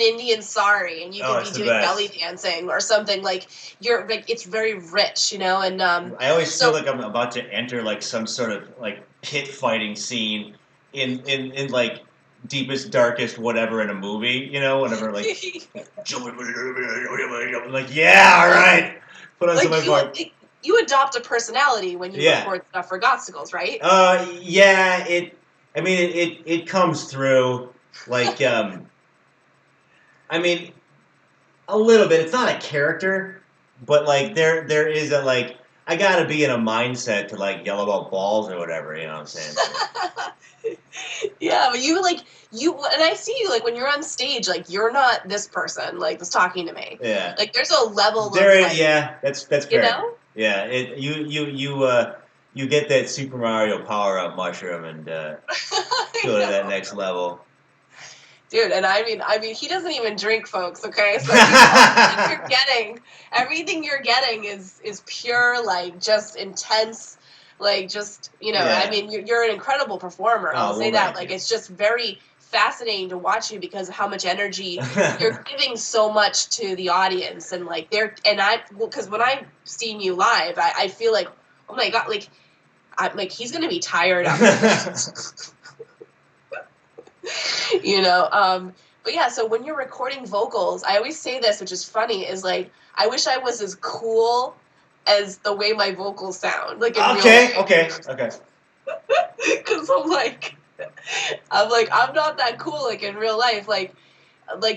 Indian sari and you could be doing belly dancing or something like you're like it's very rich, and I always feel like I'm about to enter like some sort of like pit fighting scene in like deepest darkest whatever in a movie, whatever like like yeah, all right, put on some part. You adopt a personality when you record stuff for Gotsicles, right? Yeah, it comes through like I mean, a little bit. It's not a character, but like there is a like I gotta be in a mindset to like yell about balls or whatever. You know what I'm saying? Yeah, but you and I see you like when you're on stage, like you're not this person like that's talking to me. Yeah. Like there's a level of like, yeah, that's fair. You know? Yeah, you get that Super Mario power up mushroom and go to that next level. Dude, and I mean, he doesn't even drink, folks. Okay, so everything you're getting is pure, like just intense, like just I mean, you're an incredible performer. I'll say that. Like it's just very fascinating to watch you because of how much energy you're giving so much to the audience, and like because when I've seen you live, I feel like, oh my god, like I'm like he's gonna be tired after this. But yeah, so when you're recording vocals, I always say this, which is funny, is like I wish I was as cool as the way my vocals sound, like in real life. Okay. Because I'm not that cool like in real life. Like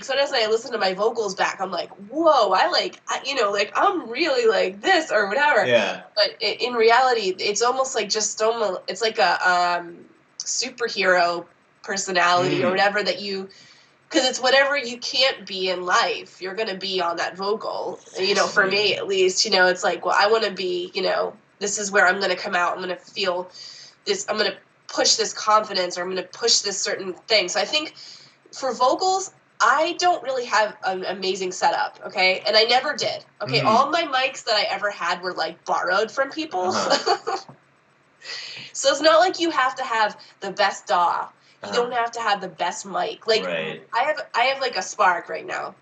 sometimes when I listen to my vocals back, I'm like, whoa, I'm really like this or whatever. Yeah. But in reality, it's almost like it's like a superhero personality or whatever that because it's whatever you can't be in life, you're going to be on that vocal, for me at least, it's like, well, I want to be, this is where I'm going to come out. I'm going to feel this, I'm going to push this confidence, or I'm going to push this certain thing. So I think for vocals, I don't really have an amazing setup, okay? And I never did, okay? All my mics that I ever had were like borrowed from people. So it's not like you have to have the best DAW. You don't have to have the best mic. Like I have like a Spark right now,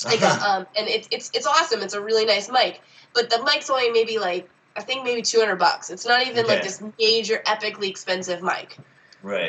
like and it's awesome. It's a really nice mic, but the mic's only maybe like I think maybe $200. It's not even like this major epically expensive mic. Right.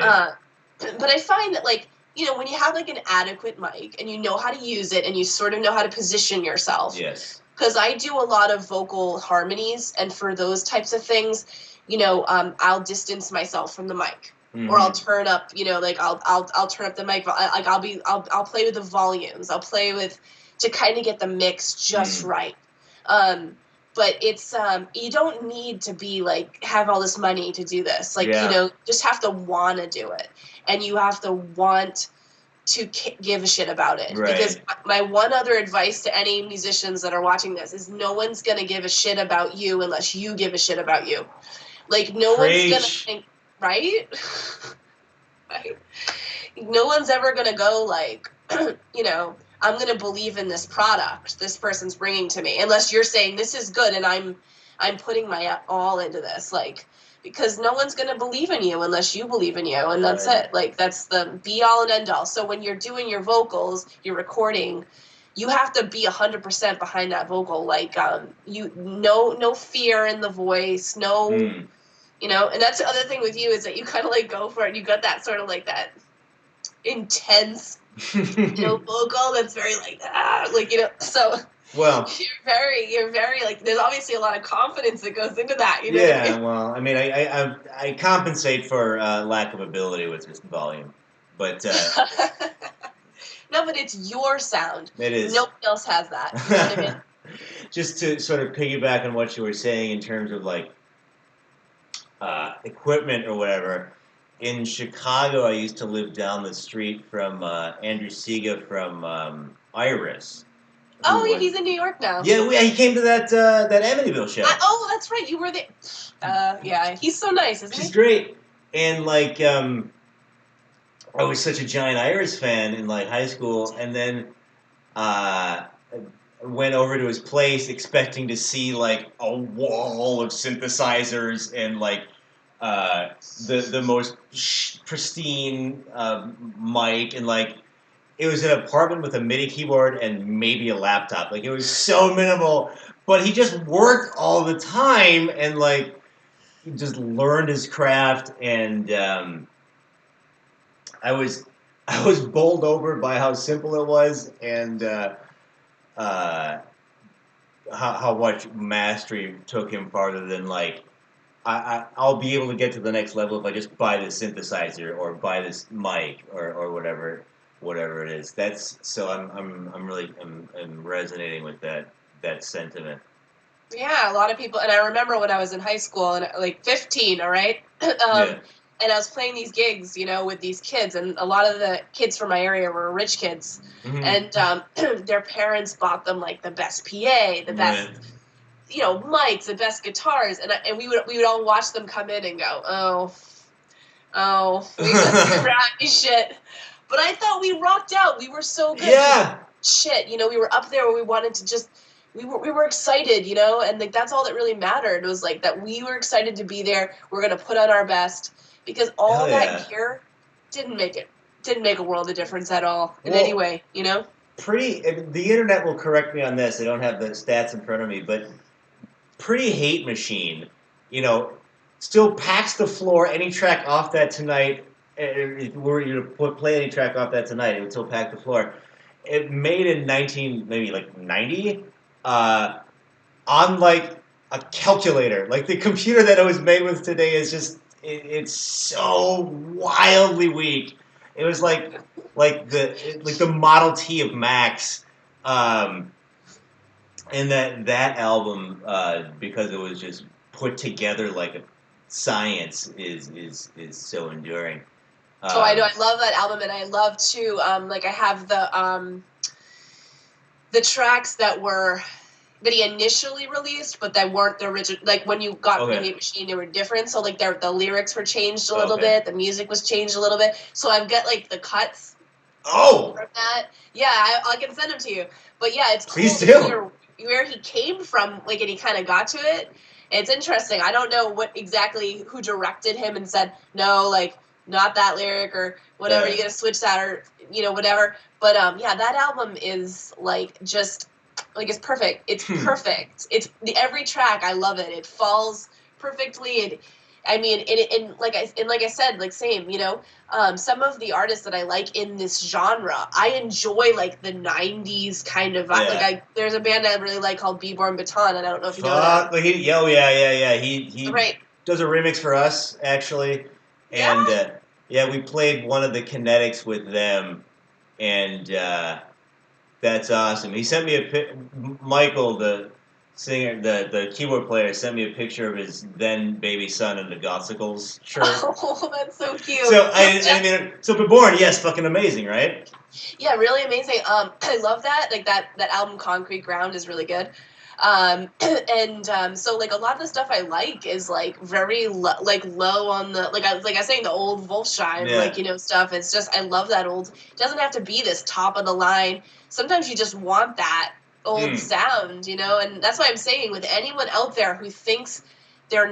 But I find that like when you have like an adequate mic and you know how to use it and you sort of know how to position yourself. Yes. Because I do a lot of vocal harmonies, and for those types of things, I'll distance myself from the mic. Or I'll turn up, like I'll turn up the mic. Like I'll play with the volumes. I'll play with to kind of get the mix just right. But it's you don't need to be like have all this money to do this. Like just have to want to do it, and you have to want to give a shit about it. Right. Because my one other advice to any musicians that are watching this is no one's gonna give a shit about you unless you give a shit about you. Like no one's gonna think. Right? Right? No one's ever going to go like, I'm going to believe in this product this person's bringing to me, unless you're saying this is good and I'm putting my all into this, like, because no one's going to believe in you unless you believe in you, and that's it. Like, that's the be all and end all. So when you're doing your vocals, you're recording, you have to be 100% behind that vocal. Like, no fear in the voice, no... and that's the other thing with you is that you kind of like go for it. You got that sort of like that intense, vocal that's very like So well, you're very like. There's obviously a lot of confidence that goes into that. Well, I mean, I compensate for lack of ability with this volume, but. No, but it's your sound. It is. Nobody else has that. You know what I mean? Just to sort of piggyback on what you were saying in terms of like. Equipment or whatever, in Chicago, I used to live down the street from Andrew Siga from Iris. Oh, yeah, he's in New York now. Yeah, he came to that Amityville show. Oh, that's right, you were there. Yeah, he's so nice, isn't he? He's great. And like, I was such a giant Iris fan in like high school, and then went over to his place expecting to see like a wall of synthesizers and like the most pristine mic, and like it was an apartment with a MIDI keyboard and maybe a laptop. Like it was so minimal, but he just worked all the time and like he just learned his craft. And I was bowled over by how simple it was, and how much mastery took him farther than like I'll be able to get to the next level if I just buy this synthesizer or buy this mic or whatever it is. That's so I'm really resonating with that sentiment. Yeah, a lot of people, and I remember when I was in high school and like 15, all right, Yeah. and I was playing these gigs, with these kids, and a lot of the kids from my area were rich kids, Mm-hmm. and their parents bought them like the best PA, the best, mics, the best guitars, and we would all watch them come in and go, oh, we got crappy shit, but I thought we rocked out. We were so good. Yeah. Shit, we were up there where we wanted to just. We were excited, and like that's all that really mattered. It was like that we were excited to be there. We're gonna put on our best because all that gear didn't make a world of difference at all in any way, The internet will correct me on this. I don't have the stats in front of me, but Pretty Hate Machine, still packs the floor. Any track off that tonight, were you to play any track off that tonight, it would still pack the floor. It made in 90, on like a calculator. Like the computer that it was made with today is just it's so wildly weak. It was like the Model T of Macs. And that album, because it was just put together like a science, is so enduring. I know, I love that album, and I love too. Like I have the tracks that he initially released, but that weren't the original. Like when you got Pretty Hate Machine, they were different. So like the lyrics were changed a little bit, the music was changed a little bit. So I've got like the cuts. From that. Yeah, I can send them to you. But yeah, it's cool to hear where he came from, like, and he kind of got to it. It's interesting. I don't know who directed him and said, no, like, not that lyric or whatever, you gotta switch that or, whatever. But, yeah, that album is, like, just, like, it's perfect. It's perfect. It's every track, I love it. It falls perfectly. Like I said, like same, some of the artists that I like in this genre, I enjoy like the '90s kind of vibe. Like there's a band I really like called Beborn Baton, and I don't know if you know that. He right. does a remix for us actually, and we played one of the Kinetics with them, and that's awesome. He sent me Michael, the singer, the keyboard player, sent me a picture of his then baby son in the Gothsicles shirt. Oh, that's so cute. So Beborn, yes, fucking amazing, right? Yeah, really amazing. I love that. Like that album, Concrete Ground, is really good. So like a lot of the stuff I like is like very low on the like I was saying the old Wolfsheim stuff. It's just I love that old. It doesn't have to be this top of the line. Sometimes you just want that old sound, and that's why I'm saying with anyone out there who thinks their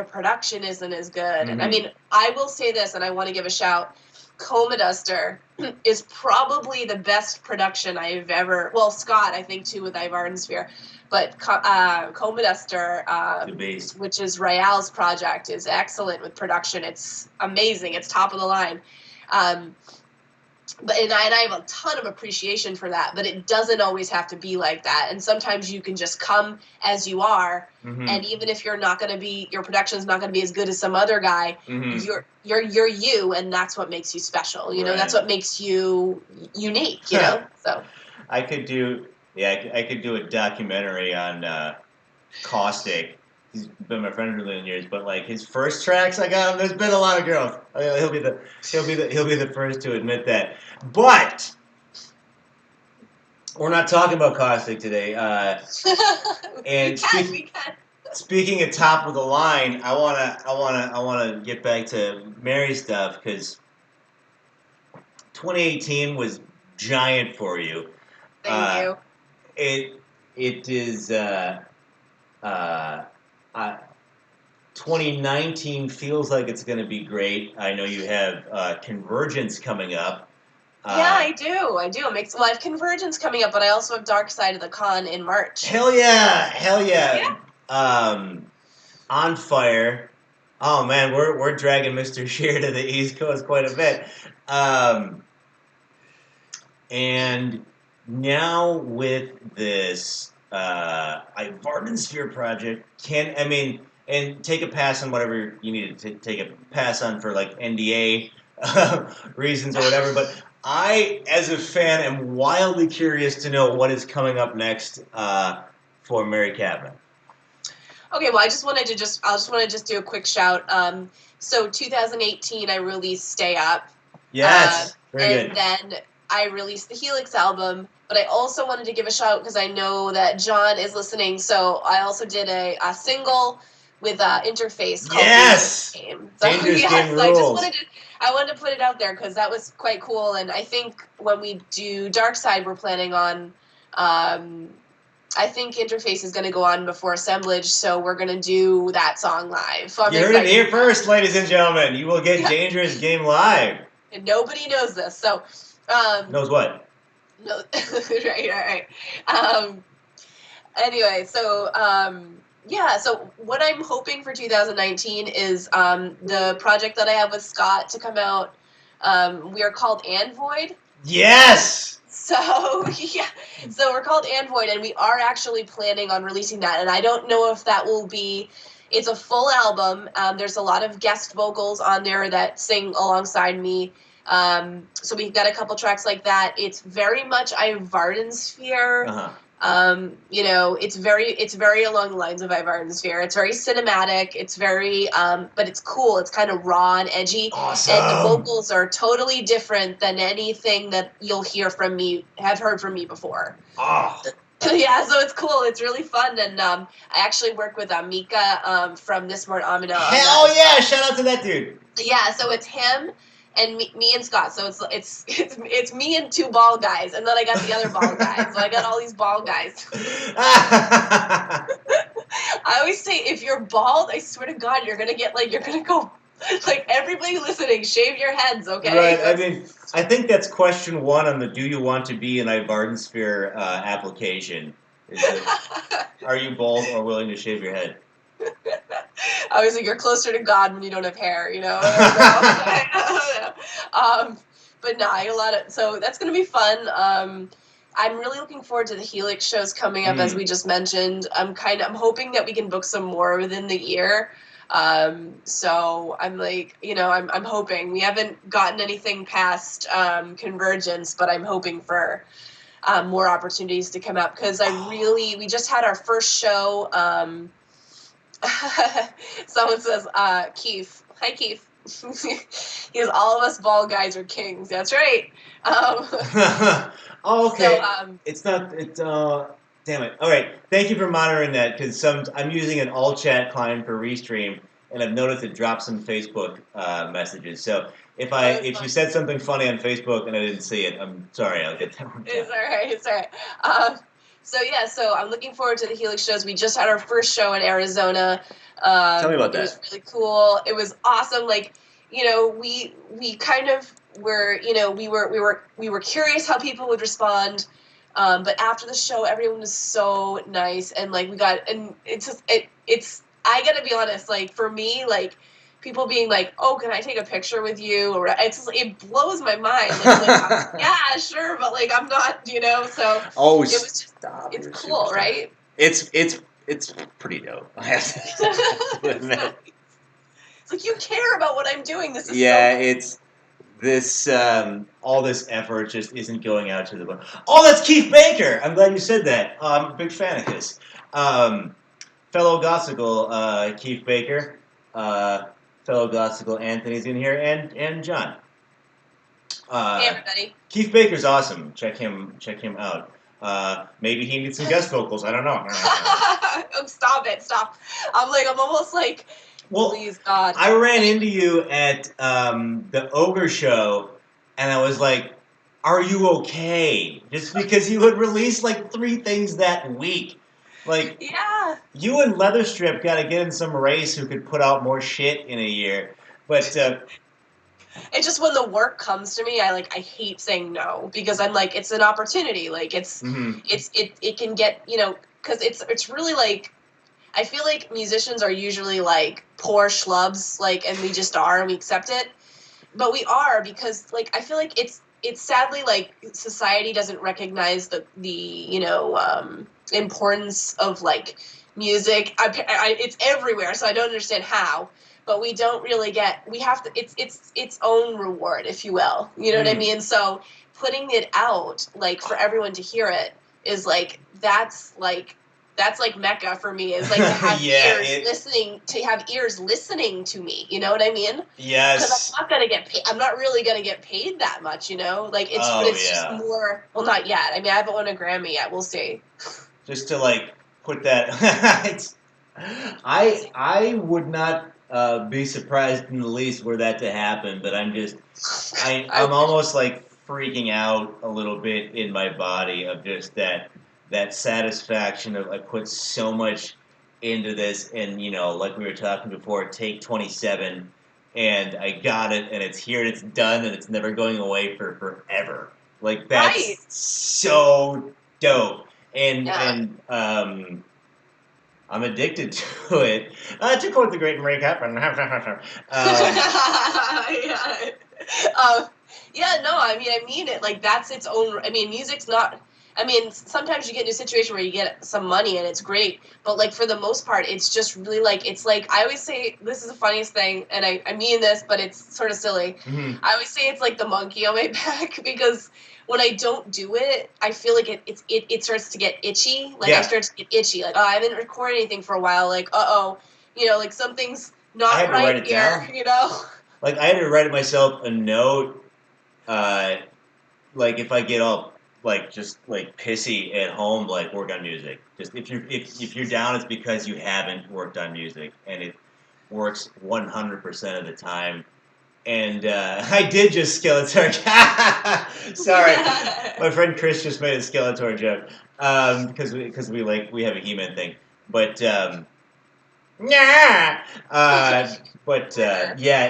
production isn't as good. And I mean, I will say this, and I want to give a shout. Coma Duster is probably the best production I've ever. Well, Scott, I think too with Ive Ardensphere, but Coma Duster, which is Raял's project, is excellent with production. It's amazing. It's top of the line. But I have a ton of appreciation for that, but it doesn't always have to be like that. And sometimes you can just come as you are, and even if your production's not going to be as good as some other guy, you're you, and that's what makes you special. That's what makes you unique. So I could do a documentary on Caustic he's been my friend for a million years, but like his first tracks I got him, there's been a lot of growth. He'll be the first to admit that. But we're not talking about Caustic today. And speaking of top of the line, I wanna get back to Mary's stuff because 2018 was giant for you. Thank you. It is. 2019 feels like it's going to be great. I know you have Convergence coming up. Yeah, I do. I have Convergence coming up, but I also have Dark Side of the Con in March. Hell yeah! On Fire. Oh man, we're dragging Mr. Shear to the East Coast quite a bit. And now with this Vardensphere project, and take a pass on whatever you need to take a pass on for like NDA reasons or whatever. But I, as a fan, am wildly curious to know what is coming up next for Mary KATTMAN. Okay, well, I just want to just do a quick shout. So 2018, I released Stay Up. Yes, very good. And then I released the Helix album, but I also wanted to give a shout because I know that John is listening. So I also did a single with Interface called Yes! Dangerous Game. Dangerous Game so rules. I wanted to put it out there because that was quite cool. And I think when we do Dark Side, we're planning on. I think Interface is going to go on before Assemblage, so we're going to do that song live. So you heard it here first, ladies and gentlemen. You will get Dangerous Game live. And nobody knows this, so... knows what? No, right. Anyway, so... so what I'm hoping for 2019 is the project that I have with Scott to come out. We are called Anvoid. Yes! So, yeah. So we're called Anvoid, and we are actually planning on releasing that. And I don't know if that will be... It's a full album. There's a lot of guest vocals on there that sing alongside me. So we've got a couple tracks like that. It's very much Vardensphere. Uh-huh. It's very along the lines of Vardensphere. It's very cinematic. It's very, but it's cool. It's kind of raw and edgy. Awesome. And the vocals are totally different than anything that you'll have heard from me before. Oh. Yeah, so it's cool. It's really fun, and I actually work with Mika from This More Amina. Hell yeah! Shout out to that dude. Yeah, so it's him and me and Scott. So it's me and two bald guys, and then I got the other bald guy. So I got all these bald guys. I always say, if you're bald, I swear to God, you're gonna go. Like, everybody listening, shave your heads, okay? Right. I mean, I think that's question one on the "Do you want to be an Vardensphere" application. Are you bald or willing to shave your head? I was like, you're closer to God when you don't have hair, you know? But no, I got a lot of... So that's going to be fun. I'm really looking forward to the Helix shows coming up, as we just mentioned. I'm hoping that we can book some more within the year. So I'm like, I'm hoping. We haven't gotten anything past Convergence, but I'm hoping for more opportunities to come up, because we just had our first show. Someone says, Keith. Hi, Keith. He goes, all of us bald guys are kings. That's right. Oh, okay. So, damn it. All right. Thank you for monitoring that, because I'm using an all chat client for Restream, and I've noticed it drops some Facebook messages. So if you said something funny on Facebook and I didn't see it, I'm sorry. I'll get that one down. It's all right. So I'm looking forward to the Helix shows. We just had our first show in Arizona. Tell me about that. It was really cool. It was awesome. Like, we kind of were, we were curious how people would respond. But after the show, everyone was so nice, and like I gotta be honest, like, for me, like, people being like, "Oh, can I take a picture with you?" Or it blows my mind. Like, yeah, sure, but like, I'm not, So oh, it was just, it's cool, right? It's pretty dope. I have to admit. It's like, you care about what I'm doing. This is it's this all this effort just isn't going out to the. Oh, that's Keith Baker. I'm glad you said that. I'm a big fan of his. fellow Gossicle, Keith Baker, fellow Gossicle Anthony's in here, and John. Hey everybody. Keith Baker's awesome. Check him out. Maybe he needs some guest vocals. I don't know. Stop. I'm almost like, well, please God. I ran into you at the Ogre show, and I was like, "Are you okay?" Just because you had released like 3 things that week. Like, yeah. You and Leatherstrip got to get in some race who could put out more shit in a year. But it's just when the work comes to me, I hate saying no because I'm like, it's an opportunity. Like it can get, because it's really like, I feel like musicians are usually like poor schlubs, like, and we just are and we accept it. But we are because like I feel like it's sadly like society doesn't recognize the importance of like music. It's everywhere, so I don't understand how. But we don't really we have to. It's its own reward, if you will. You know what I mean? So putting it out like for everyone to hear it is like that's like Mecca for me, is like to have ears listening to me. You know what I mean? Yes. Because I'm not gonna get paid. I'm not really gonna get paid that much. Like it's just more. Well, not yet. I mean, I haven't won a Grammy yet. We'll see. Just to like put that, I would not be surprised in the least were that to happen. But I'm almost like freaking out a little bit in my body of just that satisfaction of I put so much into this, and like we were talking before, take 27, and I got it, and it's here, and it's done, and it's never going away for forever. Like that's so dope, and I'm addicted to it. To quote the great Marie Chapman. I mean it. Like that's its own. I mean, music's not. I mean, sometimes you get into a situation where you get some money and it's great, but like for the most part, it's just really like it's like I always say this is the funniest thing, and I mean this, but it's sort of silly. Mm-hmm. I always say it's like the monkey on my back because when I don't do it, I feel like it starts to get itchy. Like I start to get itchy. Like, oh, I haven't recorded anything for a while. Like, like something's not right here. Down. Like I had to write myself a note. Like if I get all like just like pissy at home, like work on music. Just if you're down, it's because you haven't worked on music, and it works 100% of the time. And I did just Skeletor. Sorry, my friend Chris just made a Skeletor joke because we have a He-Man thing, but yeah,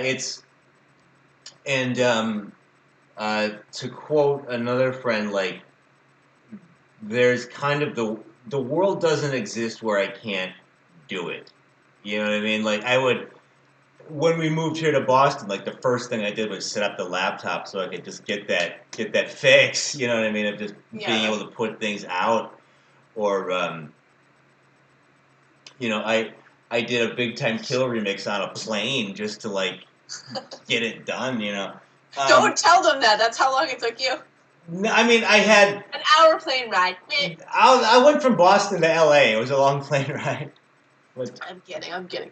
it's and to quote another friend, like there's kind of the world doesn't exist where I can't do it. You know what I mean? Like when we moved here to Boston, like the first thing I did was set up the laptop so I could just get that fix. You know what I mean? Of just being able to put things out, or I did a Big Time Kill remix on a plane just to like get it done. Don't tell them that. That's how long it took you. No, I mean, I had an hour plane ride. I went from Boston to LA. It was a long plane ride. But, I'm kidding.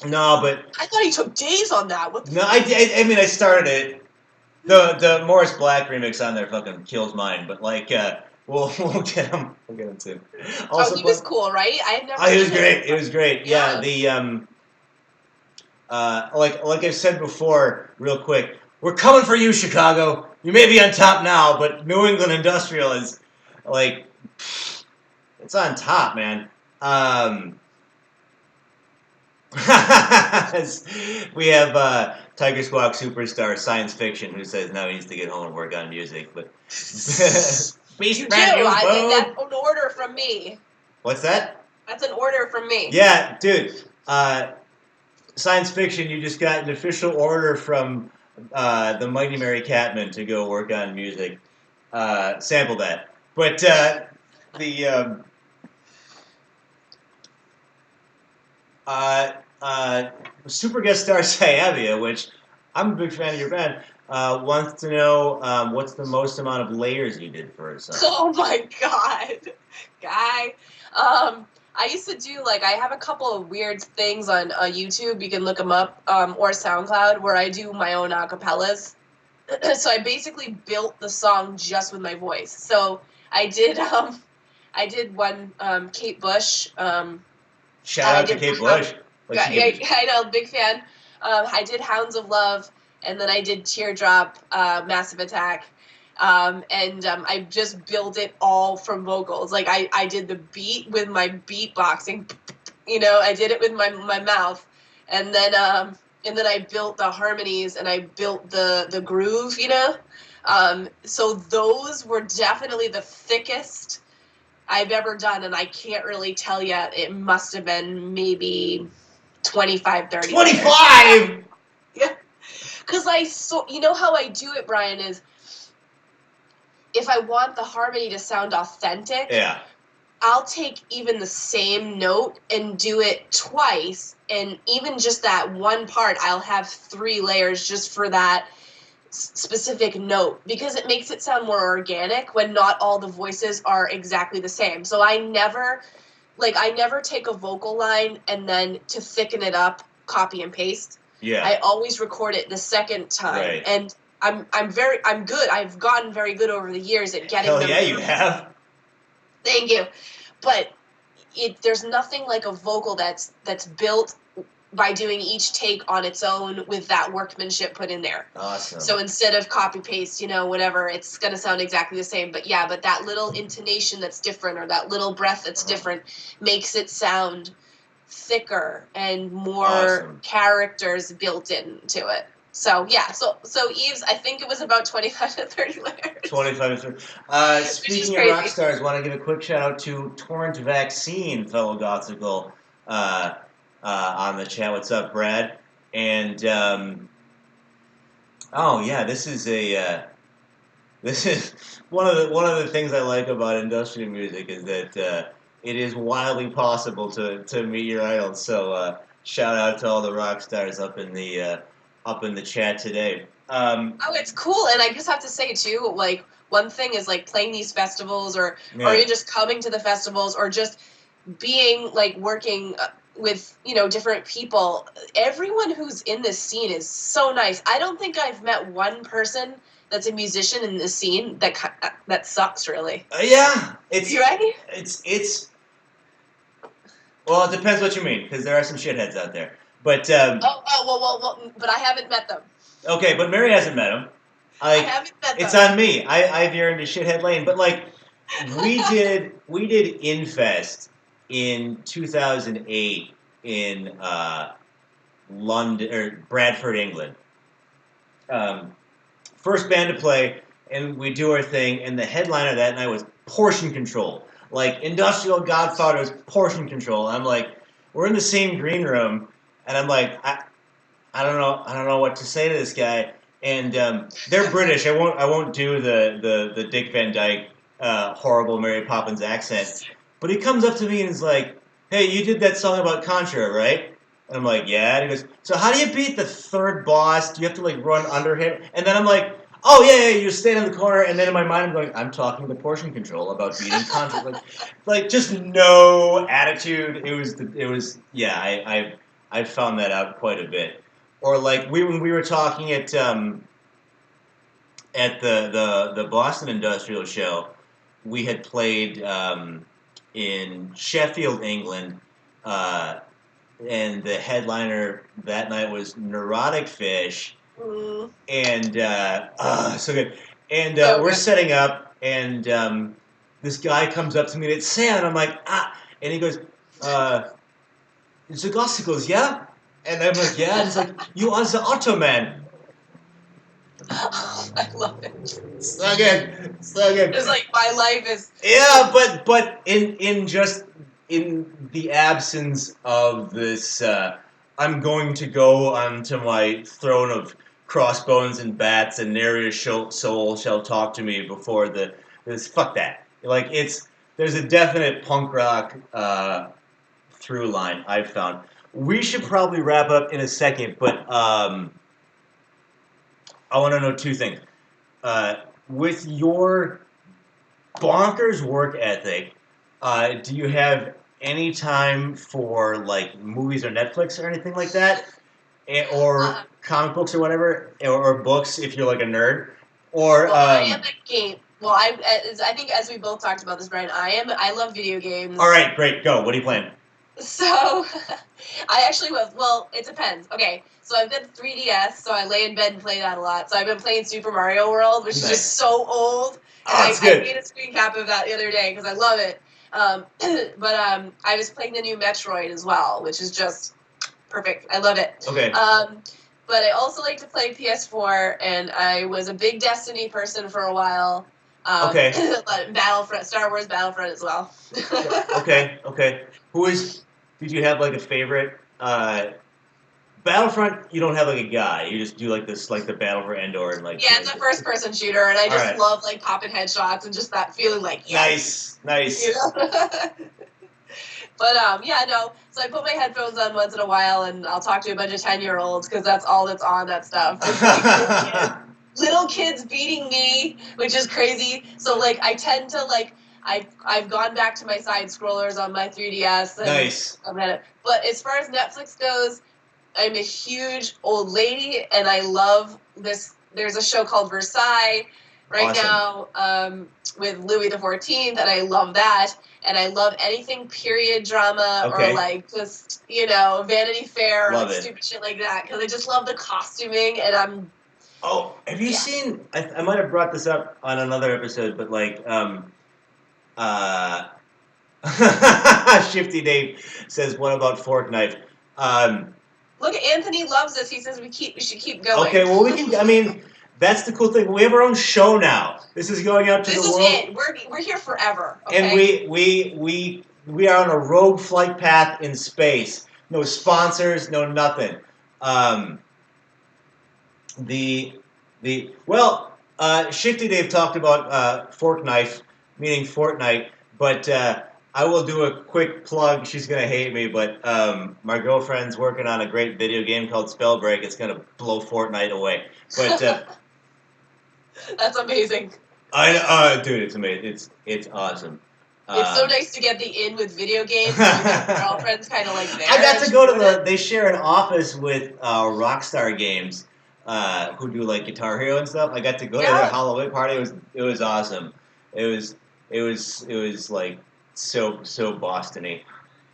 No, but I thought he took days on that. What the I mean, I started it. The Morris Black remix on there fucking kills mine. But like, we'll get him. We'll get him soon. Also, he was cool, right? I had never. He was great. It was great. Yeah. The like I've said before, real quick, we're coming for you, Chicago. You may be on top now, but New England Industrial is like it's on top, man. We have Tiger Squawk superstar Science Fiction who says now he needs to get home and work on music, but you do. That's an order from me. What's that? That's an order from me. Yeah, dude. Science Fiction, you just got an official order from the Mighty Mary KATTMAN to go work on music. Sample that. But super guest star Sayavia, which I'm a big fan of your band, wants to know what's the most amount of layers you did for a song. Oh my god, guy. I used to do, like, I have a couple of weird things on YouTube, you can look them up, or SoundCloud, where I do my own acapellas. So I basically built the song just with my voice. So I did one, Kate Bush. Shout out to Kate Bush. I know, big fan. I did Hounds of Love, and then I did Teardrop, Massive Attack. I just built it all from vocals. Like, I did the beat with my beatboxing, I did it with my mouth. And then I built the harmonies, and I built the groove, So those were definitely the thickest I've ever done, and I can't really tell you. It must have been maybe 25, 30. 25? Yeah. Because how I do it, Brian, is if I want the harmony to sound authentic, yeah, I'll take even the same note and do it twice, and even just that one part, I'll have 3 layers just for that specific note, because it makes it sound more organic when not all the voices are exactly the same. So I never take a vocal line and then, to thicken it up, copy and paste. Yeah. I always record it the second time. Right. And I'm good. I've gotten very good over the years at getting Hell them. Yeah, you have. Thank you. But there's nothing like a vocal that's built by doing each take on its own with that workmanship put in there. Awesome. So instead of copy paste, whatever, it's going to sound exactly the same. But that little intonation that's different, or that little breath that's different, makes it sound thicker and more characters built into it. So so Eves, I think it was about 25 to 30 layers. 25 to 30. Speaking of rock stars, want to give a quick shout out to Torrent Vaccine, fellow Gothical, on the chat. What's up, Brad? And this is one of the things I like about industrial music, is that it is wildly possible to meet your idols. So shout out to all the rock stars up in the chat today. It's cool, and I just have to say too, like, one thing is, like, playing these festivals, or even just coming to the festivals, or just being, like, working with different people. Everyone who's in this scene is so nice. I don't think I've met one person that's a musician in this scene that sucks, really. Yeah, you right? It's well, it depends what you mean, because there are some shitheads out there. But well, but I haven't met them. Okay, but Mary hasn't met him. I haven't met them. It's on me. I veer into shithead lane. But like, we did Infest in 2008 in London, or Bradford, England. First band to play, and we do our thing. And the headliner that night was Portion Control. Like, industrial Godfather's Portion Control. And I'm like, we're in the same green room, and I'm like, I don't know what to say to this guy. And they're British. I won't do the Dick Van Dyke horrible Mary Poppins accent. But he comes up to me and is like, "Hey, you did that song about Contra, right?" And I'm like, "Yeah." And he goes, "So how do you beat the third boss? Do you have to like run under him?" And then I'm like, "Oh yeah, you stand in the corner." And then in my mind I'm going, "I'm talking to Portion Control about beating Contra." like just no attitude. It was I found that out quite a bit. Or like when we were talking at the Boston Industrial Show, we had played in Sheffield, England, and the headliner that night was Neurotic Fish, and so good. And we're setting up, and this guy comes up to me and it's Sam, and I'm like, and he goes, "It's the Gossicles, yeah?" And I'm like, "Yeah." And he's like, "You are the KATTMAN." I love it. So good. It's like my life is. Yeah, but in the absence of this, I'm going to go onto my throne of crossbones and bats, and nary a soul shall talk to me before this. Fuck that. Like, there's a definite punk rock through line I've found. We should probably wrap up in a second, but I want to know 2 things. With your bonkers work ethic, do you have any time for like movies or Netflix or anything like that, or comic books or whatever, or books if you're like a nerd, or well, I am a game. Well, I think as we both talked about this, Brian, I love video games. All right, great, go. What are you playing? So, I actually was. Well, it depends. Okay, so I've got 3DS, so I lay in bed and play that a lot. So I've been playing Super Mario World, which is just so old. And Oh, it's good. I made a screen cap of that the other day because I love it. But I was playing the new Metroid as well, which is just perfect. I love it. Okay. But I also like to play PS4, and I was a big Destiny person for a while. Okay. Battlefront, Star Wars Battlefront as well. Okay. Did you have like a favorite? Battlefront, you don't have like a guy. You just do like this, like the Battle for Endor and like. Yeah, it's a first-person shooter, and I just right. love like popping headshots and just that feeling like yes. Nice. You know? But yeah, no. So I put my headphones on once in a while, and I'll talk to a bunch of 10-year-olds because that's all that's on that stuff. It's like little kids beating me, which is crazy. So like I tend to like I've gone back to my side scrollers on my 3DS. And Nice. But as far as Netflix goes, I'm a huge old lady, and I love this. There's a show called Versailles right now with Louis XIV, and I love that. And I love anything period drama or like just, Vanity Fair or like stupid shit like that because I just love the costuming, and I'm. Oh, have you seen? I might have brought this up on another episode, but like, Shifty Dave says, "What about Fork Knife?" Look, Anthony loves this. He says we should keep going. Okay, well we can. I mean, that's the cool thing. We have our own show now. This is going out to the world. This is it. We're here forever. Okay? And we are on a rogue flight path in space. No sponsors, no nothing. Shifty Dave talked about Fork Knife, meaning Fortnite, but I will do a quick plug. She's going to hate me, but my girlfriend's working on a great video game called Spellbreak. It's going to blow Fortnite away. But that's amazing. Dude, it's amazing. It's awesome. It's so nice to get the in with video games. Your girlfriend's kind of like there. I got to go to they share an office with Rockstar Games, who do like Guitar Hero and stuff. I got to go to their Halloween party. It was awesome. It was like so Boston-y.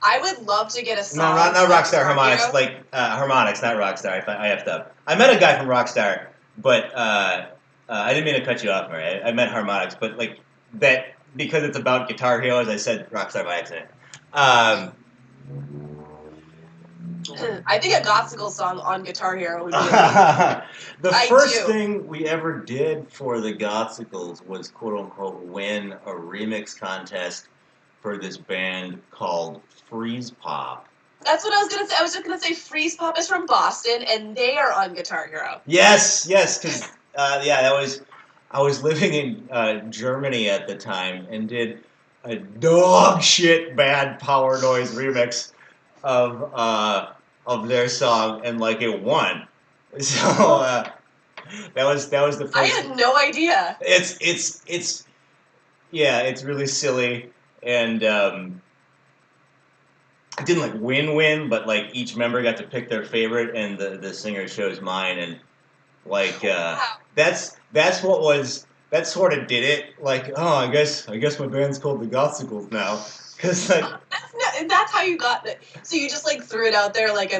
I would love to get a song. No, not Rockstar, Harmonix. Like Harmonix, not Rockstar. I have to. I met a guy from Rockstar, but I didn't mean to cut you off, Mary. I meant Harmonix, but like that because it's about Guitar Hero, as I said Rockstar by accident. I think a gospel song on Guitar Hero would be amazing. The first thing we ever did for the Godsicles was quote-unquote win a remix contest for this band called Freeze Pop. That's what I was going to say. I was just going to say Freeze Pop is from Boston, and they are on Guitar Hero. Yes, because, I was living in Germany at the time and did a dog shit bad Power Noise remix of their song, and like it won. So that was the first. I had no idea. It's really silly, and it didn't like win, but like each member got to pick their favorite, and the singer chose mine, and like that's sort of did it. Like, oh, I guess my band's called the Godsicles now. Cause like that's how you got it. So you just like threw it out there like a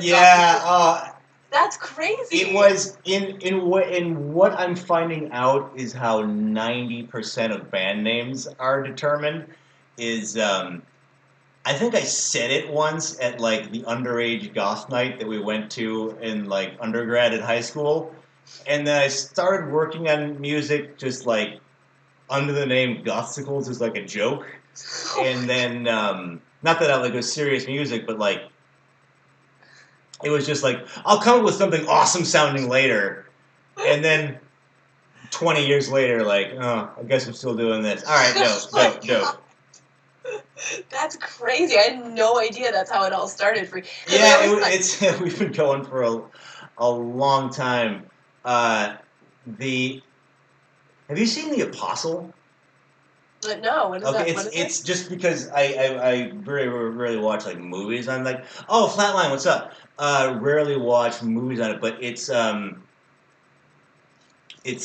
that's crazy. It was in what I'm finding out is how 90% of band names are determined. Is I think I said it once at like the underage goth night that we went to in like undergrad at high school, and then I started working on music just like under the name Gothsicles as like a joke. And then, not that I like was serious music, but like, it was just like, I'll come up with something awesome sounding later. And then 20 years later, like, oh, I guess I'm still doing this. All right, dope. That's crazy. I had no idea that's how it all started for you. Yeah, we've been going for a long time. Have you seen The Apostle? But no, what is Okay, that? What is it's just because I rarely watch like movies. I'm like, oh, Flatline, what's up? Rarely watch movies on it, but it's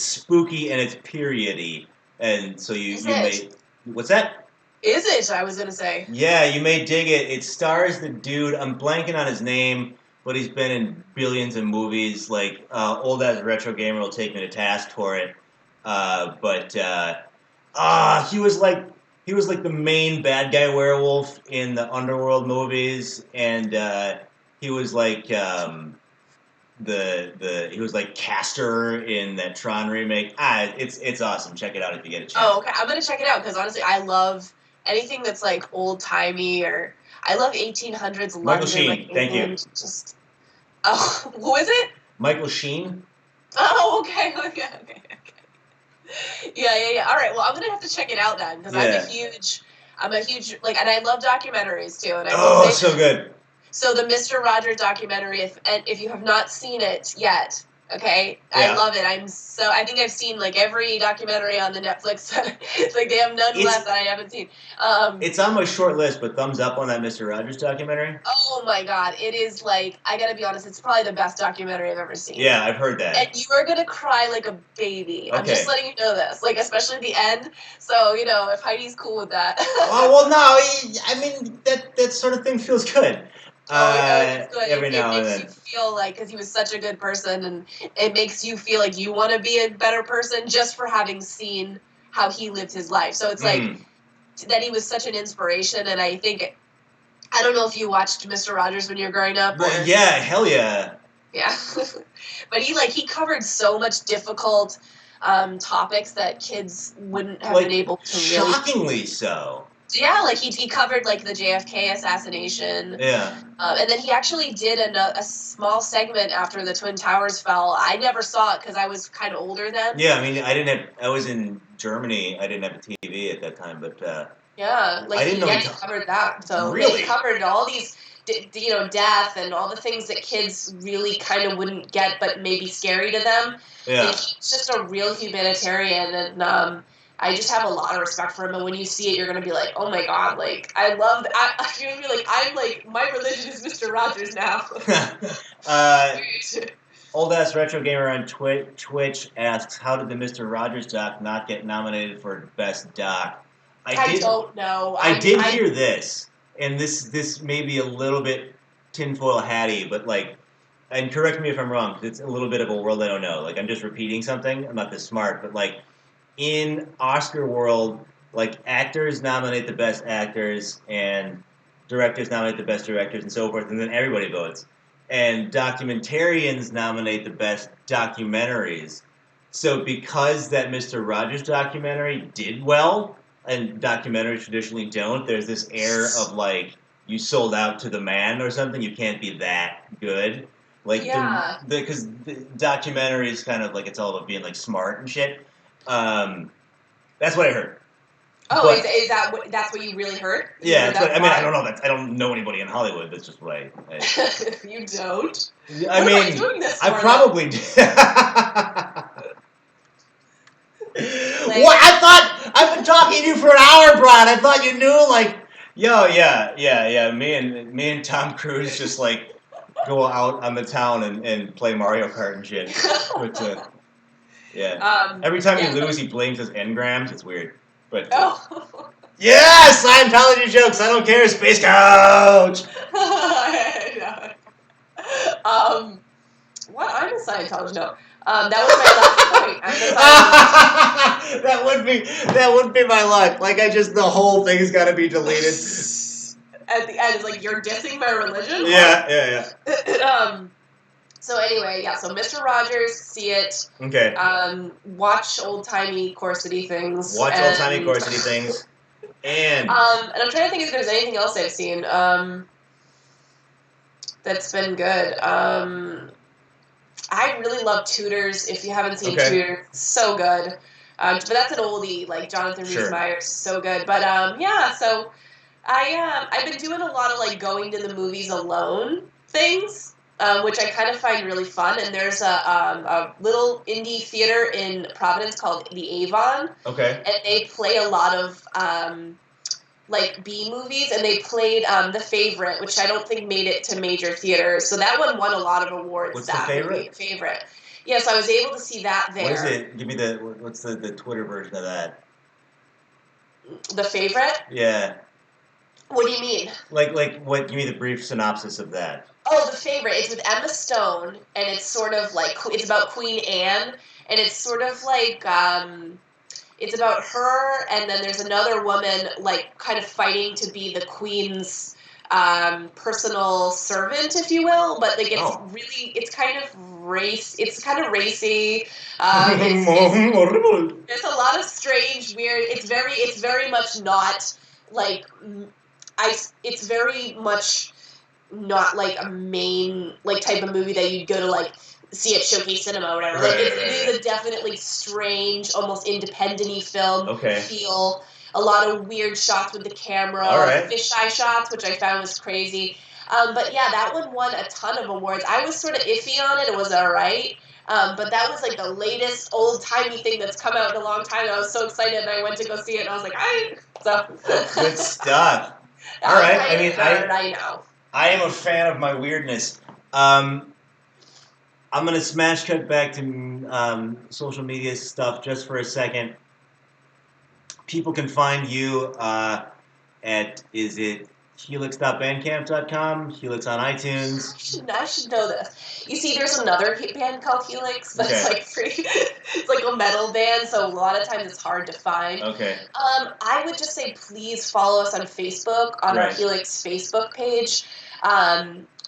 spooky and it's periody, and so Is you it? may what's that? Is it? I was gonna say. Yeah, you may dig it. It stars the dude. I'm blanking on his name, but he's been in billions of movies. Like old as retro gamer will take me to task for it. But he was like the main bad guy werewolf in the Underworld movies, and he was like the he was like Castor in that Tron remake. It's awesome. Check it out if you get a chance. Oh, okay. I'm gonna check it out because honestly, I love anything that's like old timey or I love 1800s London. Michael Sheen, like thank you. Just who is it? Michael Sheen. Oh, okay. Yeah. All right. Well, I'm gonna have to check it out then because I'm a huge like, and I love documentaries too. And I will say, so good. so the Mr. Rogers documentary, if you have not seen it yet, okay, Yeah. I love it. I think I've seen like every documentary on the Netflix. Like they have none left that I haven't seen. It's on my short list, but thumbs up on that Mr. Rogers documentary. Oh my god, it is like, I gotta be honest, it's probably the best documentary I've ever seen. Yeah, I've heard that. And you are gonna cry like a baby. Okay. I'm just letting you know this, like especially the end. So if Heidi's cool with that. Well, no, I mean that sort of thing feels good. It's good. Every now and It then. makes you feel like, because he was such a good person, and it makes you feel like you want to be a better person just for having seen how he lived his life. So it's like that he was such an inspiration, and I don't know if you watched Mr. Rogers when you were growing up. Well, yeah, hell yeah. Yeah, but he covered so much difficult topics that kids wouldn't have been able to really. Shockingly so. Yeah, like he covered like the JFK assassination. Yeah. And then he actually did a small segment after the Twin Towers fell. I never saw it because I was kind of older then. Yeah, I mean, I was in Germany. I didn't have a TV at that time, but yeah, like I didn't know he covered that. So really? He covered all these, death and all the things that kids really kind of wouldn't get, but maybe scary to them. Yeah. Like, he's just a real humanitarian, and I just have a lot of respect for him. And when you see it, you're gonna be like, oh my god, like I love that. You're gonna be like, I'm like, my religion is Mr. Rogers now. Old ass retro gamer on Twitch asks, "How did the Mr. Rogers doc not get nominated for best doc?" I don't know. I did hear this, and this may be a little bit tinfoil hatty, but like, and correct me if I'm wrong, 'cause it's a little bit of a world I don't know. Like I'm just repeating something. I'm not this smart, but like in Oscar world, like actors nominate the best actors and directors nominate the best directors and so forth, and then everybody votes. And documentarians nominate the best documentaries. So because that Mr. Rogers documentary did well, and documentaries traditionally don't, there's this air of like you sold out to the man or something. You can't be that good. Like because the documentary is kind of like it's all about being like smart and shit. That's what I heard. Oh, is that's what you really heard? Yeah, I mean, I don't know. I don't know anybody in Hollywood. That's just what I You don't? I what mean, am I doing this for, I probably did. What? I thought I've been talking to you for an hour, Brian. I thought you knew. Like, yeah. Me and Tom Cruise just like go out on the town and play Mario Kart and shit. But yeah. Every time you lose, he blames his engrams. It's weird. But yeah, Scientology jokes. I don't care, Space Coach. What? I'm a Scientologist. No. That was my last point. That would be my luck. Like the whole thing's got to be deleted. At the end, it's like you're dissing my religion. Yeah. So anyway, yeah. So Mr. Rogers, see it. Okay. Watch old timey Corsity things. And I'm trying to think if there's anything else I've seen that's been good. I really love Tudors. If you haven't seen Tudors, so good. But that's an oldie, like Jonathan Rhys-Meyers, so good. But yeah, so I've been doing a lot of like going to the movies alone things. which I kind of find really fun. And there's a little indie theater in Providence called the Avon. Okay. And they play a lot of like B movies, and they played The Favorite, which I don't think made it to major theaters. So that one won a lot of awards. What's The Favorite? Favorite. Yeah, so I was able to see that there. What is it? Give me what's the Twitter version of that? The Favorite? Yeah. What do you mean? Like what? Give me the brief synopsis of that. Oh, The Favorite. It's with Emma Stone, and it's sort of like it's about Queen Anne, and it's sort of like it's about her, and then there's another woman like kind of fighting to be the Queen's personal servant, if you will. But like it's kind of racy. There's a lot of strange, weird. It's very much not like it's very much not like a main like type of movie that you'd go to like see at Showcase Cinema or whatever. Like it is a definitely strange, almost independent-y film feel. A lot of weird shots with the camera, fisheye shots, which I found was crazy. But yeah, that one won a ton of awards. I was sort of iffy on it. It was all right. But that was like the latest old-timey thing that's come out in a long time. I was so excited, and I went to go see it, and I was like, Good stuff. All right. I mean, I know. I am a fan of my weirdness. I'm going to smash cut back to social media stuff just for a second. People can find you at, is it helix.bandcamp.com, Helix on iTunes? I should know this. You see, there's another band called Helix, but it's like it's like a metal band, so a lot of times it's hard to find. Okay. I would just say please follow us on Facebook, on our Helix Facebook page.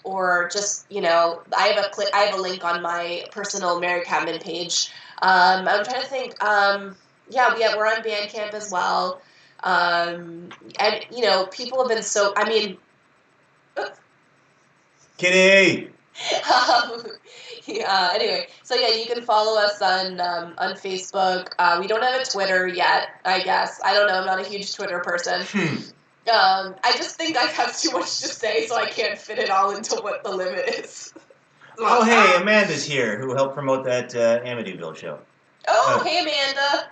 Or just, I have a link on my personal Mary Catman page. I'm trying to think. We're on Bandcamp as well. And people have been so. I mean, Kitty. Anyway, so yeah, you can follow us on Facebook. We don't have a Twitter yet. I guess I don't know. I'm not a huge Twitter person. I just think I have too much to say, so I can't fit it all into what the limit is. Oh, hey, Amanda's here, who helped promote that Amityville show. Oh, hey, Amanda.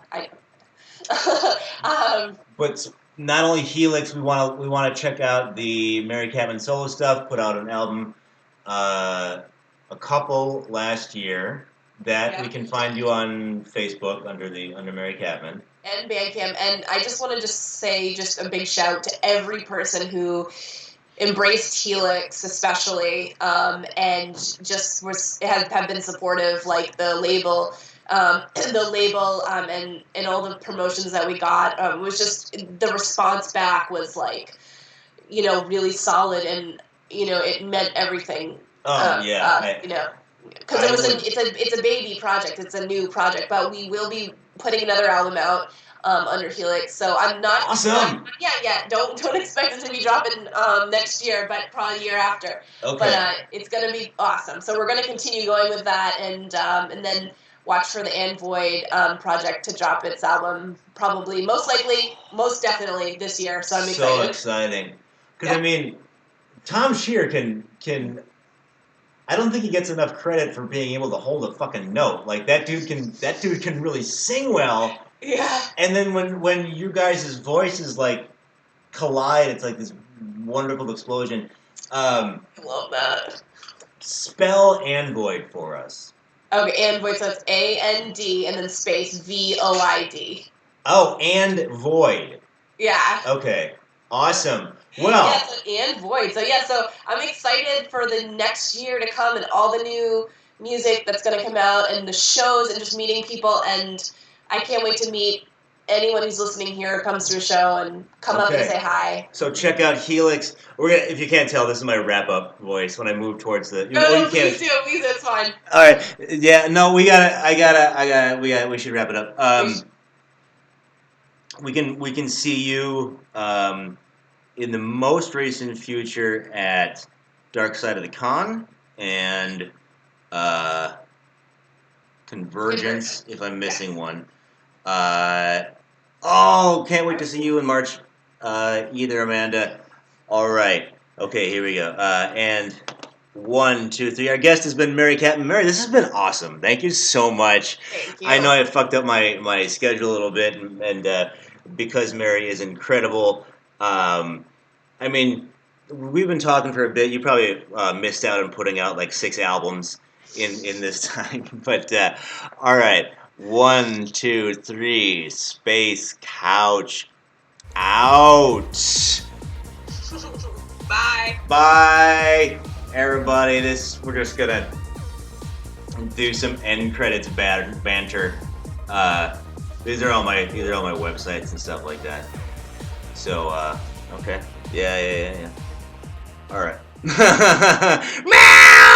But not only Helix, we want to check out the Mary Catman solo stuff. Put out an album, a couple last year. We can find you on Facebook under Mary Catman. And Bandcamp, and I just want to say a big shout to every person who embraced Helix, especially, and just have been supportive, like the label, and all the promotions that we got. Was just the response back was like, really solid, and it meant everything. Because it's a baby project, it's a new project, but we will be putting another album out under Helix. So I'm not awesome. Don't expect it to be dropping next year, but probably year after. Okay. But it's gonna be awesome. So we're gonna continue going with that, and then watch for the Anne Void project to drop its album probably, most definitely this year. So I'm excited. So exciting, because I mean, Tom Shear can. I don't think he gets enough credit for being able to hold a fucking note. Like that dude can really sing well. Yeah. And then when you guys' voices like collide, it's like this wonderful explosion. I love that. Spell Anne Void for us. Okay, Anne Void, so it's AND and then space VOID. Oh, and Void. Yeah. Okay. Awesome. Well. Yeah, so Anne Void. So I'm excited for the next year to come and all the new music that's going to come out and the shows and just meeting people, and I can't wait to meet anyone who's listening here, comes to a show, and come up and say hi. So check out Helix. If you can't tell, this is my wrap-up voice when I move towards the. No, please do. It's fine. All right. Yeah. No, we should wrap it up. We can see you in the most recent future at Dark Side of the Con and Convergence, if I'm missing one. Can't wait to see you in March either, Amanda. All right. Okay, here we go. And 1, 2, 3. Our guest has been Mary KATTMAN. Mary, this has been awesome. Thank you so much. Thank you. I know I fucked up my schedule a little bit, and because Mary is incredible. I mean, we've been talking for a bit. You probably missed out on putting out like 6 albums in this time. But all right, 1, 2, 3. Space Couch out. Bye. Bye, everybody. We're just gonna do some end credits banter. These are all my websites and stuff like that. So okay, yeah. All right. Meow!